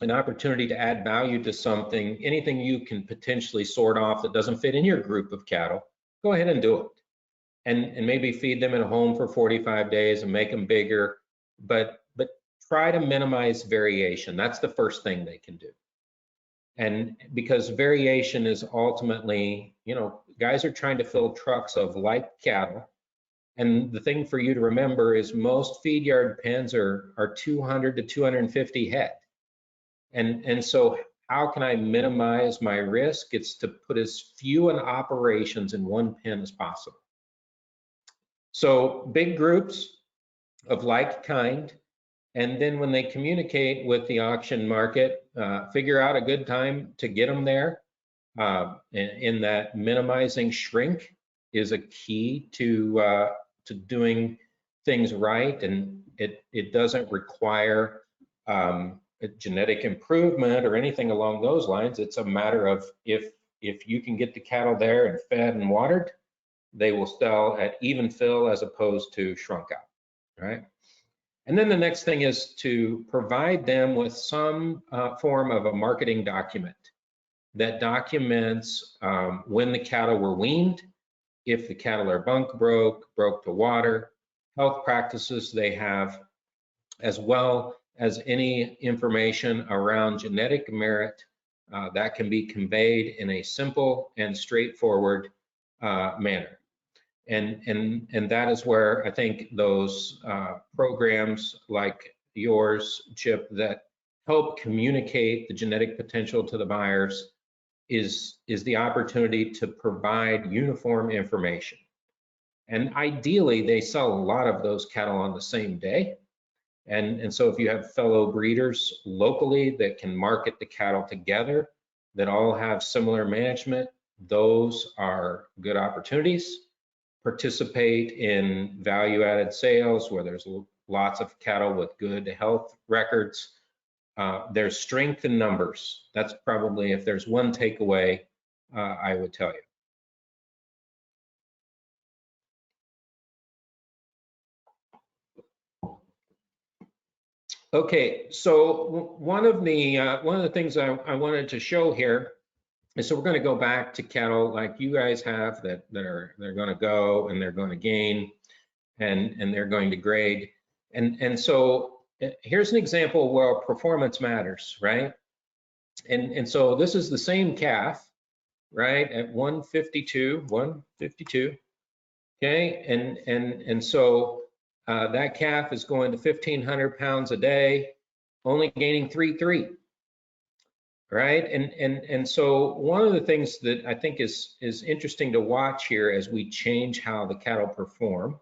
an opportunity to add value to something, anything you can potentially sort off that doesn't fit in your group of cattle, go ahead and do it. And maybe feed them at home for 45 days and make them bigger, but try to minimize variation. That's the first thing they can do. And because variation is ultimately, guys are trying to fill trucks of like cattle. And the thing for you to remember is most feed yard pens are 200 to 250 head. And so how can I minimize my risk? It's to put as few operations in one pen as possible. So big groups of like kind, and then when they communicate with the auction market, figure out a good time to get them there. In that minimizing shrink is a key to doing things right, and it doesn't require a genetic improvement or anything along those lines. It's a matter of if you can get the cattle there and fed and watered, they will sell at even fill as opposed to shrunk out, right? And then the next thing is to provide them with some form of a marketing document that documents when the cattle were weaned, if the cattle are bunk broke to water, health practices they have, as well as any information around genetic merit that can be conveyed in a simple and straightforward manner. And that is where I think those programs like yours, Chip, that help communicate the genetic potential to the buyers is the opportunity to provide uniform information. And ideally, they sell a lot of those cattle on the same day. And so if you have fellow breeders locally that can market the cattle together, that all have similar management, those are good opportunities. Participate in value-added sales where there's lots of cattle with good health records. There's strength in numbers. That's probably, if there's one takeaway, I would tell you. Okay, so one of the things I wanted to show here is, so we're going to go back to cattle like you guys have they're going to go and they're going to gain and they're going to grade, and so here's an example where performance matters, right? And so this is the same calf, right, at 152, okay, and so that calf is going to 1,500 pounds a day, only gaining 3.3, right? And so one of the things that I think is interesting to watch here as we change how the cattle perform,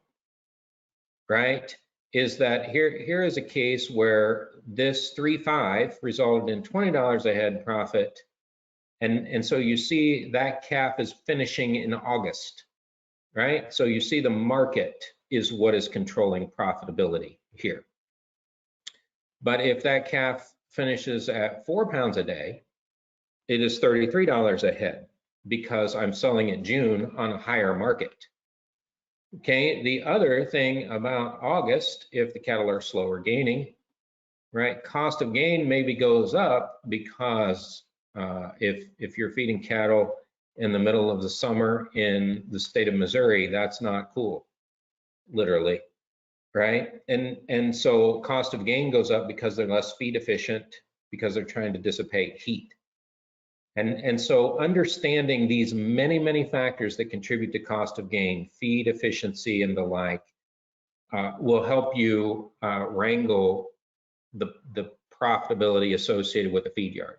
right, is that here is a case where this 3.5 resulted in $20 a head profit, and so you see that calf is finishing in August, right? So you see the market is what is controlling profitability here. But if that calf finishes at 4 pounds a day, it is $33 a head because I'm selling it June on a higher market. Okay, the other thing about August, if the cattle are slower gaining, right, cost of gain maybe goes up because if you're feeding cattle in the middle of the summer in the state of Missouri, that's not cool, literally, right? And so cost of gain goes up because they're less feed efficient, because they're trying to dissipate heat. And so understanding these many factors that contribute to cost of gain, feed efficiency and the like, will help you wrangle the profitability associated with the feed yard.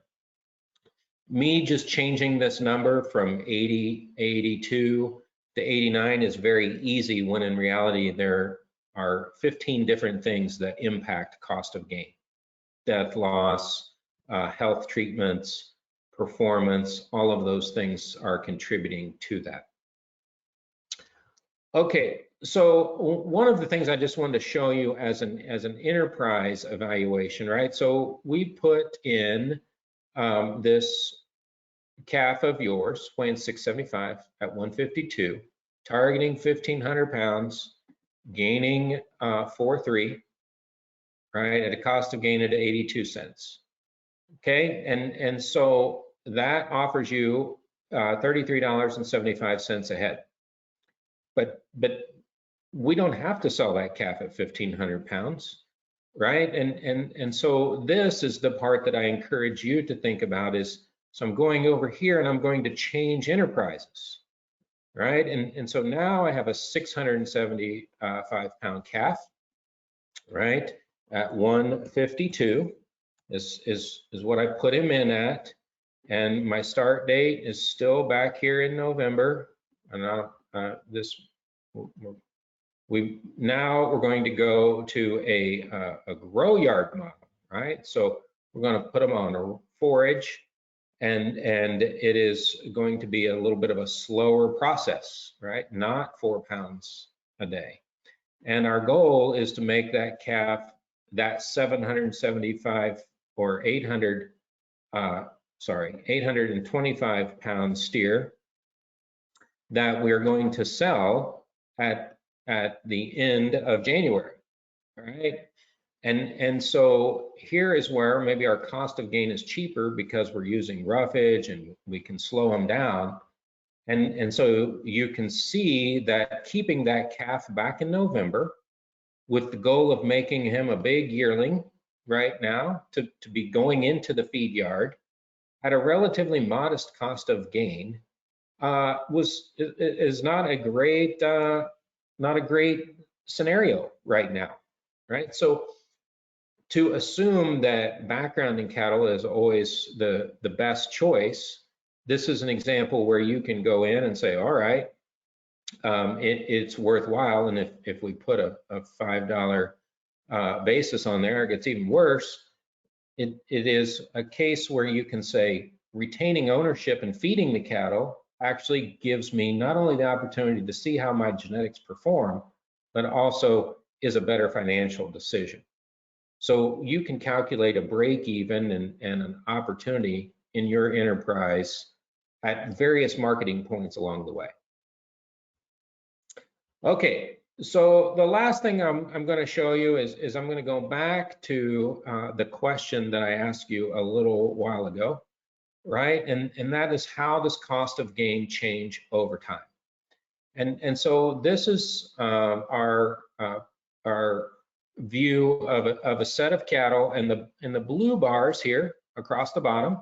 Me just changing this number from 82 to 89 is very easy, when in reality there are 15 different things that impact cost of gain: death, loss, health treatments, performance, all of those things are contributing to that. Okay, so one of the things I just wanted to show you as an enterprise evaluation, right? So we put in this calf of yours weighing 675 at 152, targeting 1,500 pounds, gaining 4.3, right, at a cost of gain of 82 cents. Okay, and so that offers you $33.75 a head. But we don't have to sell that calf at 1,500 pounds, right? And so this is the part that I encourage you to think about is, so I'm going over here and I'm going to change enterprises, right? And so now I have a 675 pound calf, right? At 152 is what I put him in at. And my start date is still back here in November. And we're going to go to a grow yard model, right? So we're going to put them on a forage, and it is going to be a little bit of a slower process, right? Not 4 pounds a day. And our goal is to make that calf that 775 or 825 pound steer that we're going to sell at the end of January, right? And so here is where maybe our cost of gain is cheaper because we're using roughage and we can slow them down. And so you can see that keeping that calf back in November with the goal of making him a big yearling right now to be going into the feed yard at a relatively modest cost of gain is not a great scenario right now, right? So to assume that backgrounding cattle is always the best choice, this is an example where you can go in and say, all right, it's worthwhile. And if we put a $5 basis on there, it gets even worse. It is a case where you can say retaining ownership and feeding the cattle actually gives me not only the opportunity to see how my genetics perform, but also is a better financial decision. So you can calculate a break even and an opportunity in your enterprise at various marketing points along the way. Okay, so the last thing I'm going to show you is I'm going to go back to the question that I asked you a little while ago, right? And that is, how does cost of gain change over time? And so this is our view of a set of cattle, and the blue bars here across the bottom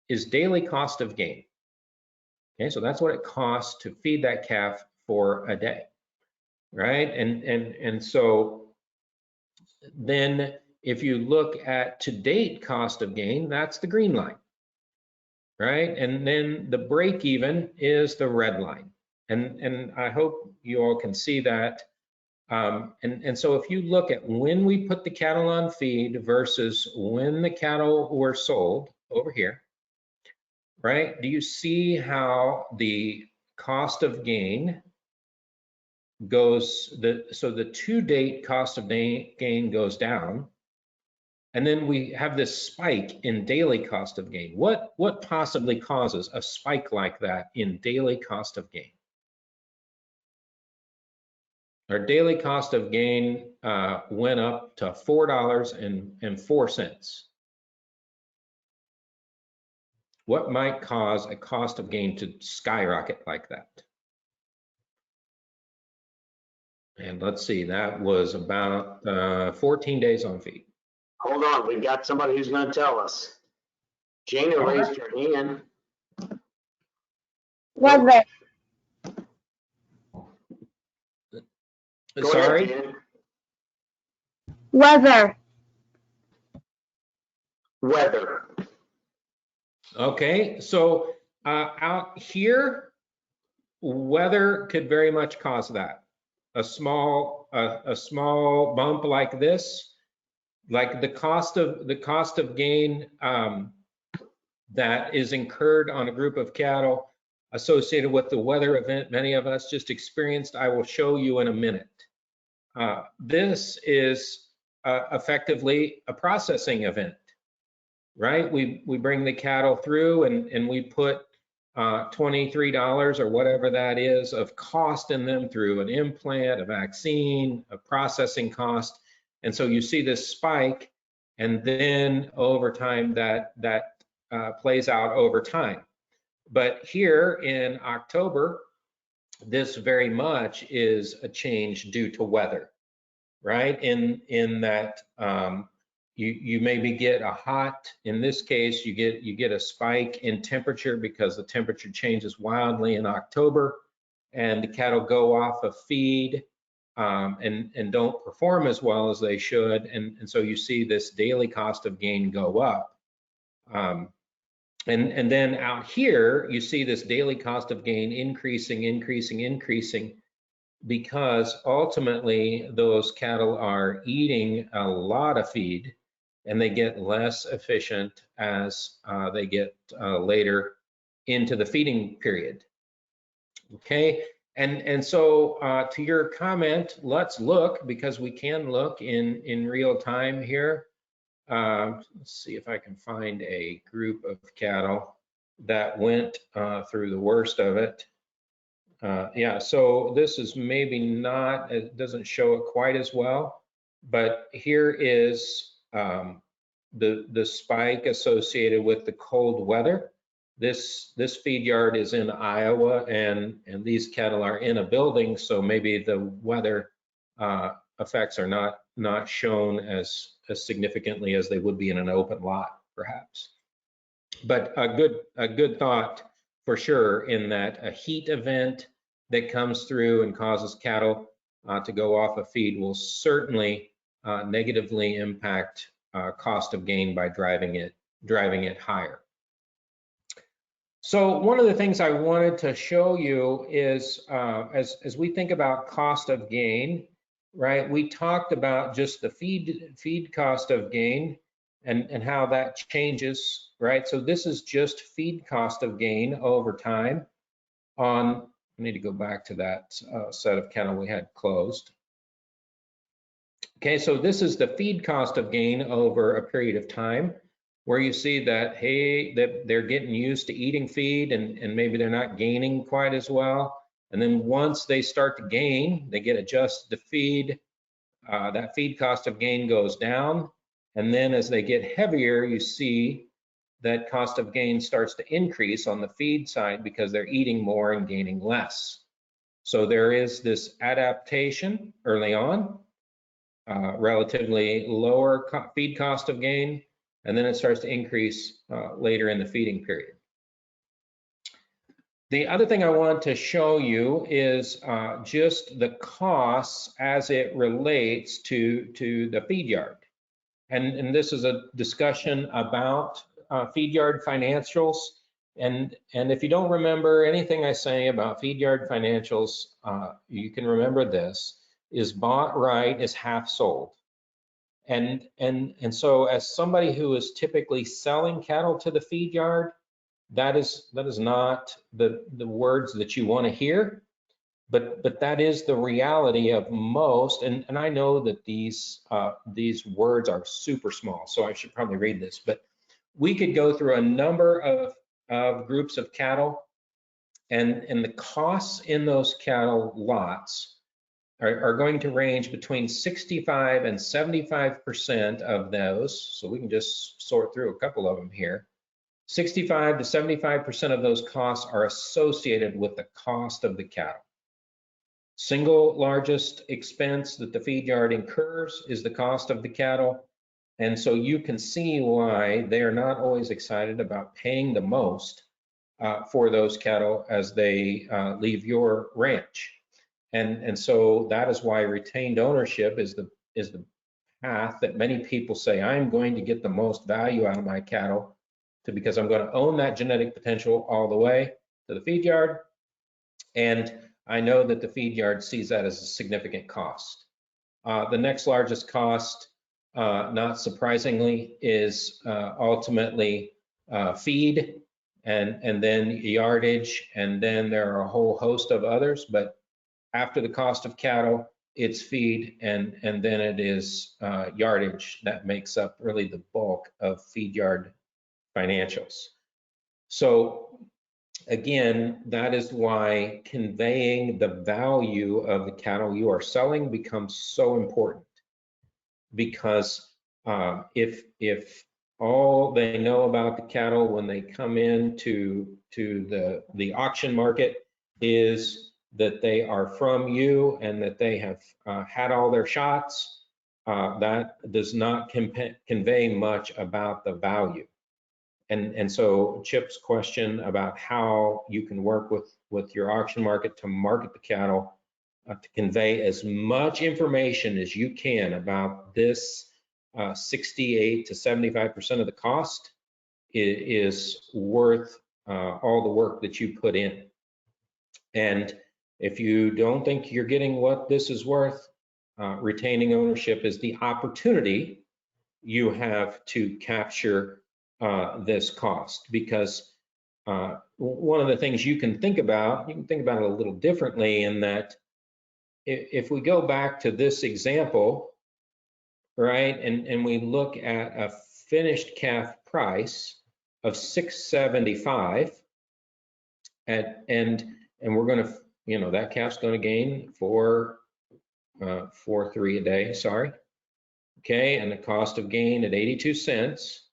is daily cost of gain. Okay, so that's what it costs to feed that calf for a day, right? And so then if you look at to date cost of gain, that's the green line, right? And then the break even is the red line. And I hope you all can see that. And so if you look at when we put the cattle on feed versus when the cattle were sold over here, right? Do you see how the cost of gain goes, so the to date cost of gain goes down, and then we have this spike in daily cost of gain. What possibly causes a spike like that in daily cost of gain? Our daily cost of gain went up to $4.04. What might cause a cost of gain to skyrocket like that? And let's see, that was about 14 days on feed. Hold on, we've got somebody who's going to tell us. Jana raised her hand. Weather. Sorry? Ahead, Weather. weather. Okay, so out here, weather could very much cause that. A small bump like this like the cost of gain that is incurred on a group of cattle associated with the weather event many of us just experienced, I will show you in a minute. This is effectively a processing event, right? We bring the cattle through and we put $23 or whatever that is of cost in them through an implant, a vaccine, a processing cost. And so you see this spike, and then over time that plays out over time. But here in October, this very much is a change due to weather, right? In that you maybe get a hot, in this case, you get a spike in temperature because the temperature changes wildly in October, and the cattle go off of feed and don't perform as well as they should, and so you see this daily cost of gain go up. And then out here, you see this daily cost of gain increasing, because ultimately those cattle are eating a lot of feed and they get less efficient as they get later into the feeding period. Okay, and so to your comment, let's look, because we can look in real time here. Let's see if I can find a group of cattle that went through the worst of it. Yeah, so this is maybe not, it doesn't show it quite as well, but here is the spike associated with the cold weather. This feed yard is in Iowa, and these cattle are in a building, so maybe the weather effects are not shown as significantly as they would be in an open lot, perhaps. But a good thought for sure, in that a heat event that comes through and causes cattle to go off of feed will certainly negatively impact cost of gain by driving it higher. So one of the things I wanted to show you is as we think about cost of gain, right? We talked about just the feed cost of gain and how that changes, right? So this is just feed cost of gain over time on, I need to go back to that set of cattle we had closed. Okay, so this is the feed cost of gain over a period of time, where you see that, hey, that they're getting used to eating feed and maybe they're not gaining quite as well. And then once they start to gain, they get adjusted to feed, that feed cost of gain goes down. And then as they get heavier, you see that cost of gain starts to increase on the feed side because they're eating more and gaining less. So there is this adaptation early on, relatively lower feed cost of gain, and then it starts to increase later in the feeding period. The other thing I want to show you is just the costs as it relates to the feed yard. And this is a discussion about feed yard financials. And if you don't remember anything I say about feed yard financials, you can remember this: is bought right is half sold. And so as somebody who is typically selling cattle to the feed yard, that is not the words that you want to hear, but that is the reality of most. And I know that these words are super small, so I should probably read this, but we could go through a number of groups of cattle, and the costs in those cattle lots are going to range between 65 and 75% of those. So we can just sort through a couple of them here. 65 to 75% of those costs are associated with the cost of the cattle. Single largest expense that the feed yard incurs is the cost of the cattle. And so you can see why they are not always excited about paying the most for those cattle as they leave your ranch. And so that is why retained ownership is the path that many people say, I'm going to get the most value out of my cattle, because I'm going to own that genetic potential all the way to the feed yard. And I know that the feed yard sees that as a significant cost. The next largest cost not surprisingly, is ultimately feed and then yardage, and then there are a whole host of others. But after the cost of cattle, it's feed, and then it is yardage that makes up really the bulk of feed yard financials. So again, that is why conveying the value of the cattle you are selling becomes so important, because if all they know about the cattle when they come in to the auction market is that they are from you and that they have had all their shots, that does not convey much about the value. And so Chip's question about how you can work with your auction market to market the cattle, to convey as much information as you can about this 68 to 75% of the cost is worth all the work that you put in. And if you don't think you're getting what this is worth, retaining ownership is the opportunity you have to capture this cost, because one of the things you can think about it a little differently, in that if we go back to this example, right, and we look at a finished calf price of $675, and we're going to, that calf's going to gain 4.3 a day, sorry, okay, and the cost of gain at 82 cents.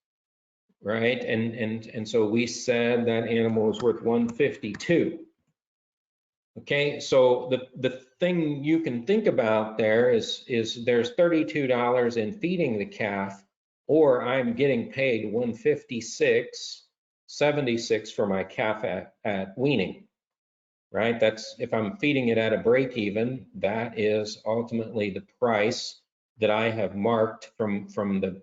Right, and so we said that animal was worth 152. Okay, so the thing you can think about there is there's $32 in feeding the calf, or I'm getting paid 156.76 for my calf at weaning. Right, that's if I'm feeding it at a break even, that is ultimately the price that I have marked from the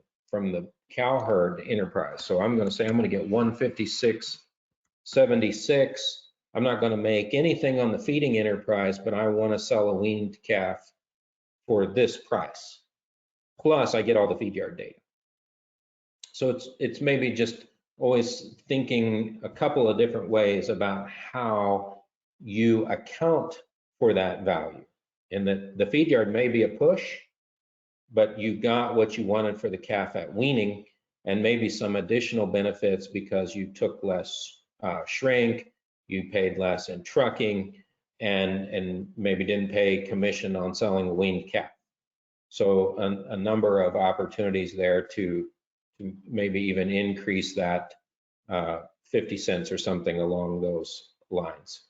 cow herd enterprise. So I'm going to say I'm going to get 156.76. I'm not going to make anything on the feeding enterprise, but I want to sell a weaned calf for this price. Plus I get all the feed yard data. So it's maybe just always thinking a couple of different ways about how you account for that value. And the feed yard may be a push, but you got what you wanted for the calf at weaning, and maybe some additional benefits because you took less shrink, you paid less in trucking, and maybe didn't pay commission on selling a weaned calf. So a number of opportunities there to maybe even increase that 50 cents or something along those lines.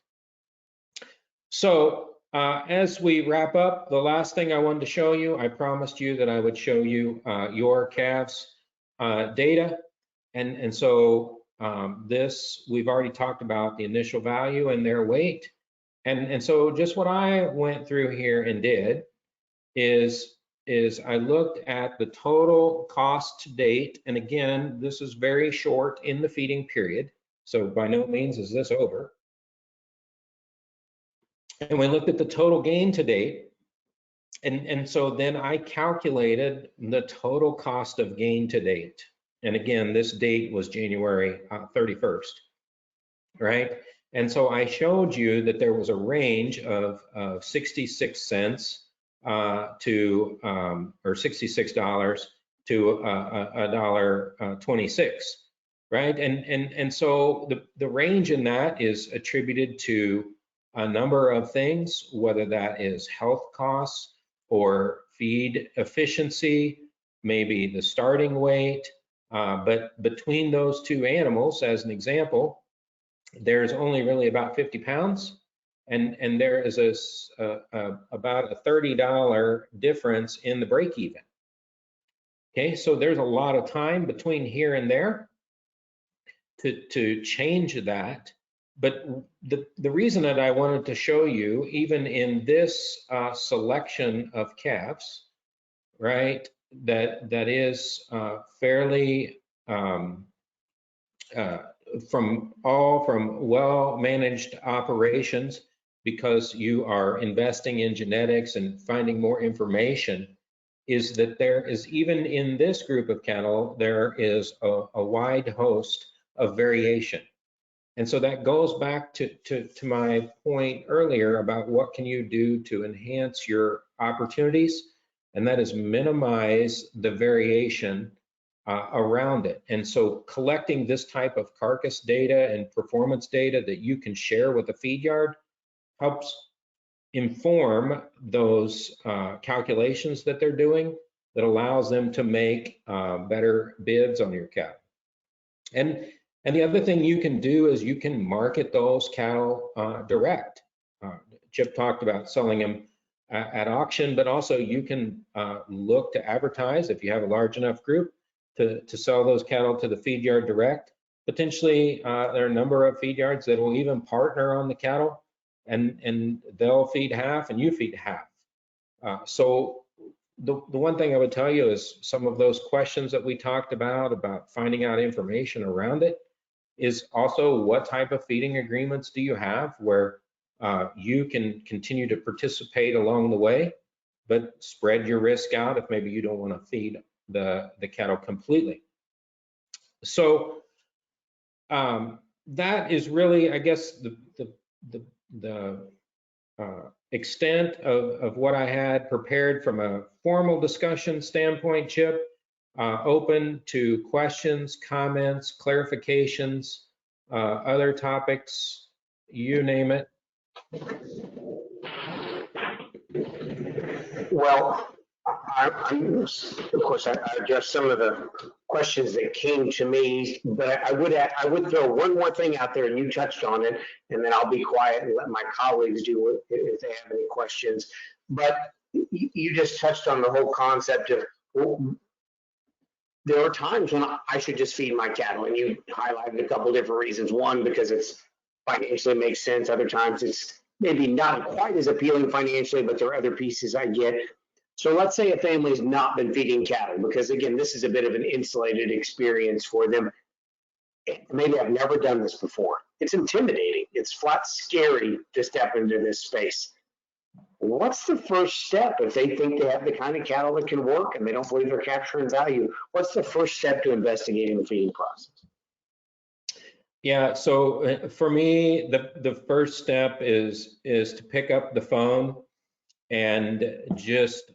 So as we wrap up, the last thing I wanted to show you, I promised you that I would show you your calves data. And so this, we've already talked about the initial value and their weight. And so just what I went through here and did is I looked at the total cost to date. And again, this is very short in the feeding period. So by no means is this over. And we looked at the total gain to date. And so then I calculated the total cost of gain to date. And again, this date was January 31st, right? And so I showed you that there was a range of 66 cents or $66 to $1.26, right? And so the range in that is attributed to a number of things, whether that is health costs or feed efficiency, maybe the starting weight. But between those two animals, as an example, there's only really about 50 pounds, and there is about a $30 difference in the break even. Okay, so there's a lot of time between here and there to change that. But the reason that I wanted to show you, even in this selection of calves, right, that is fairly from well-managed operations, because you are investing in genetics and finding more information, is that there is, even in this group of cattle, there is a wide host of variation. And so that goes back to my point earlier about what can you do to enhance your opportunities, and that is minimize the variation around it. And so collecting this type of carcass data and performance data that you can share with a feed yard helps inform those calculations that they're doing, that allows them to make better bids on your cattle. And the other thing you can do is you can market those cattle direct. Chip talked about selling them at auction, but also you can look to advertise if you have a large enough group to sell those cattle to the feed yard direct. Potentially, there are a number of feed yards that will even partner on the cattle, and they'll feed half and you feed half. So the one thing I would tell you is some of those questions that we talked about finding out information around it, is also what type of feeding agreements do you have where you can continue to participate along the way, but spread your risk out if maybe you don't want to feed the cattle completely. So that is really, I guess, the extent of what I had prepared from a formal discussion standpoint, Chip. Open to questions, comments, clarifications, other topics, you name it. Well, of course, I addressed some of the questions that came to me, but I would throw one more thing out there, and you touched on it, and then I'll be quiet and let my colleagues do it if they have any questions. But you just touched on the whole concept of, well, there are times when I should just feed my cattle, and you highlighted a couple different reasons. One, because it's financially makes sense. Other times it's maybe not quite as appealing financially, but there are other pieces I get. So let's say a family's not been feeding cattle, because again, this is a bit of an insulated experience for them. Maybe I've never done this before. It's intimidating. It's flat scary to step into this space. What's the first step if they think they have the kind of cattle that can work and they don't believe they're capturing value? What's the first step to investigating the feeding process? Yeah, so for me, the first step is to pick up the phone and just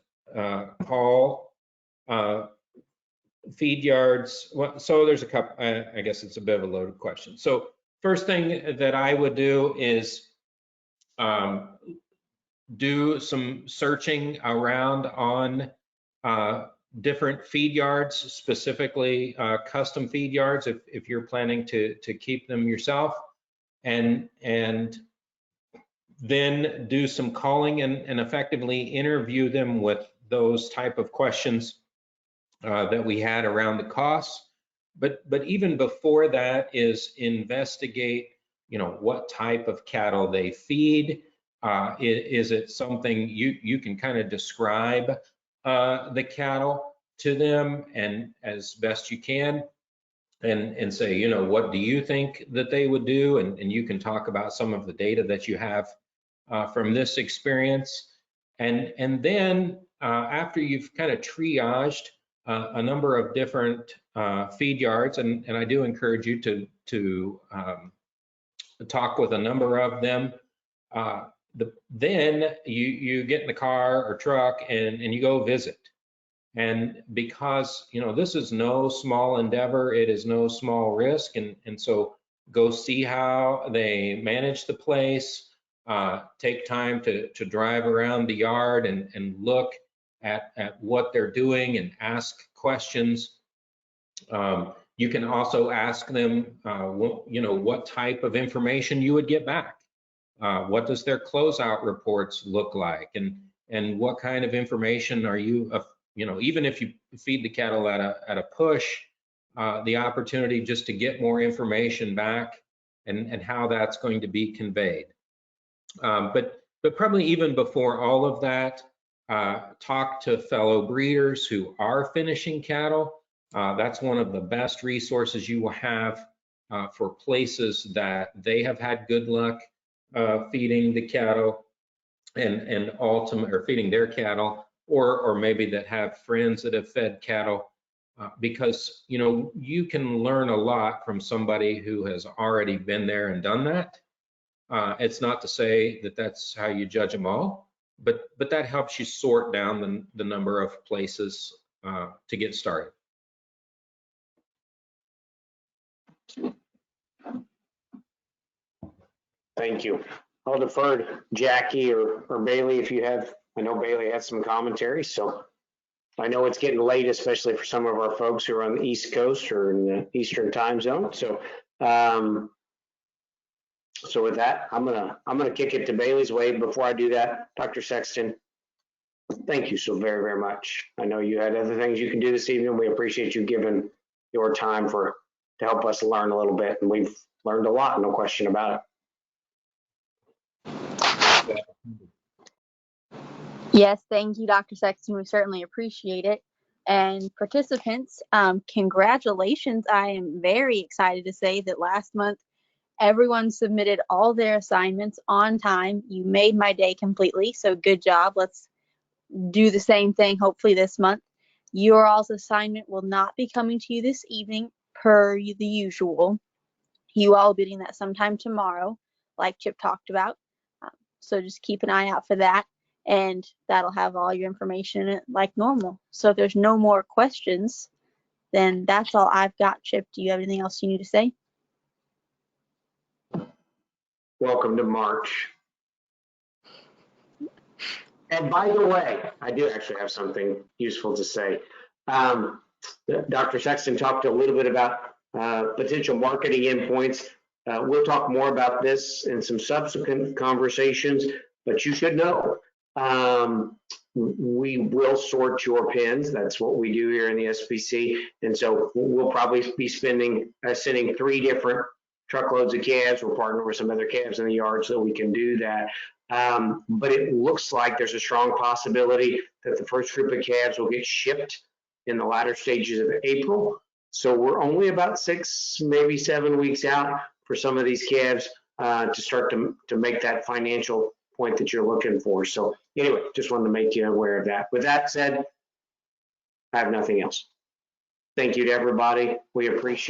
call feed yards. So there's a couple, I guess it's a bit of a loaded question. So first thing that I would do is do some searching around on different feed yards, specifically custom feed yards, if you're planning to keep them yourself, and then do some calling and effectively interview them with those type of questions that we had around the costs. But even before that is investigate, what type of cattle they feed. Is it something you can kind of describe the cattle to them and as best you can, and say, what do you think that they would do? And you can talk about some of the data that you have from this experience. And then after you've kind of triaged a number of different feed yards, and I do encourage you to talk with a number of them, then you get in the car or truck and you go visit. And because this is no small endeavor, it is no small risk, and so go see how they manage the place, take time to drive around the yard and look at what they're doing and ask questions. You can also ask them what type of information you would get back. What does their closeout reports look like, and what kind of information are you, even if you feed the cattle at a push, the opportunity just to get more information back and how that's going to be conveyed. But probably even before all of that, talk to fellow breeders who are finishing cattle. That's one of the best resources you will have for places that they have had good luck feeding the cattle and ultimately, or feeding their cattle, or maybe that have friends that have fed cattle, because you can learn a lot from somebody who has already been there and done that. It's not to say that that's how you judge them all, but that helps you sort down the number of places to get started. Thank you. I'll defer to Jackie or Bailey if you have. I know Bailey has some commentary, so I know it's getting late, especially for some of our folks who are on the East Coast or in the Eastern time zone. So, so with that, I'm gonna kick it to Bailey's way. Before I do that, Dr. Sexten, thank you so very, very much. I know you had other things you can do this evening. We appreciate you giving your time to help us learn a little bit, and we've learned a lot, no question about it. Yes, thank you, Dr. Sexton. We certainly appreciate it. And participants, congratulations. I am very excited to say that last month, everyone submitted all their assignments on time. You made my day completely, so good job. Let's do the same thing, hopefully this month. Your all's assignment will not be coming to you this evening per the usual. You all will be getting that sometime tomorrow, like Chip talked about. So just keep an eye out for that, and that'll have all your information in it like normal. So if there's no more questions, then that's all I've got. Chip, do you have anything else you need to say? Welcome to March. And by the way, I do actually have something useful to say. Dr. Sexton talked a little bit about potential marketing endpoints. We'll talk more about this in some subsequent conversations, but you should know we will sort your pins. That's what we do here in the SPC. And so we'll probably be sending 3 different truckloads of calves. We're partnering with some other calves in the yard so we can do that. But it looks like there's a strong possibility that the first group of calves will get shipped in the latter stages of April. So we're only about 6, maybe 7 weeks out for some of these calves to start to make that financial point that you're looking for. So anyway, just wanted to make you aware of that. With that said, I have nothing else. Thank you to everybody. We appreciate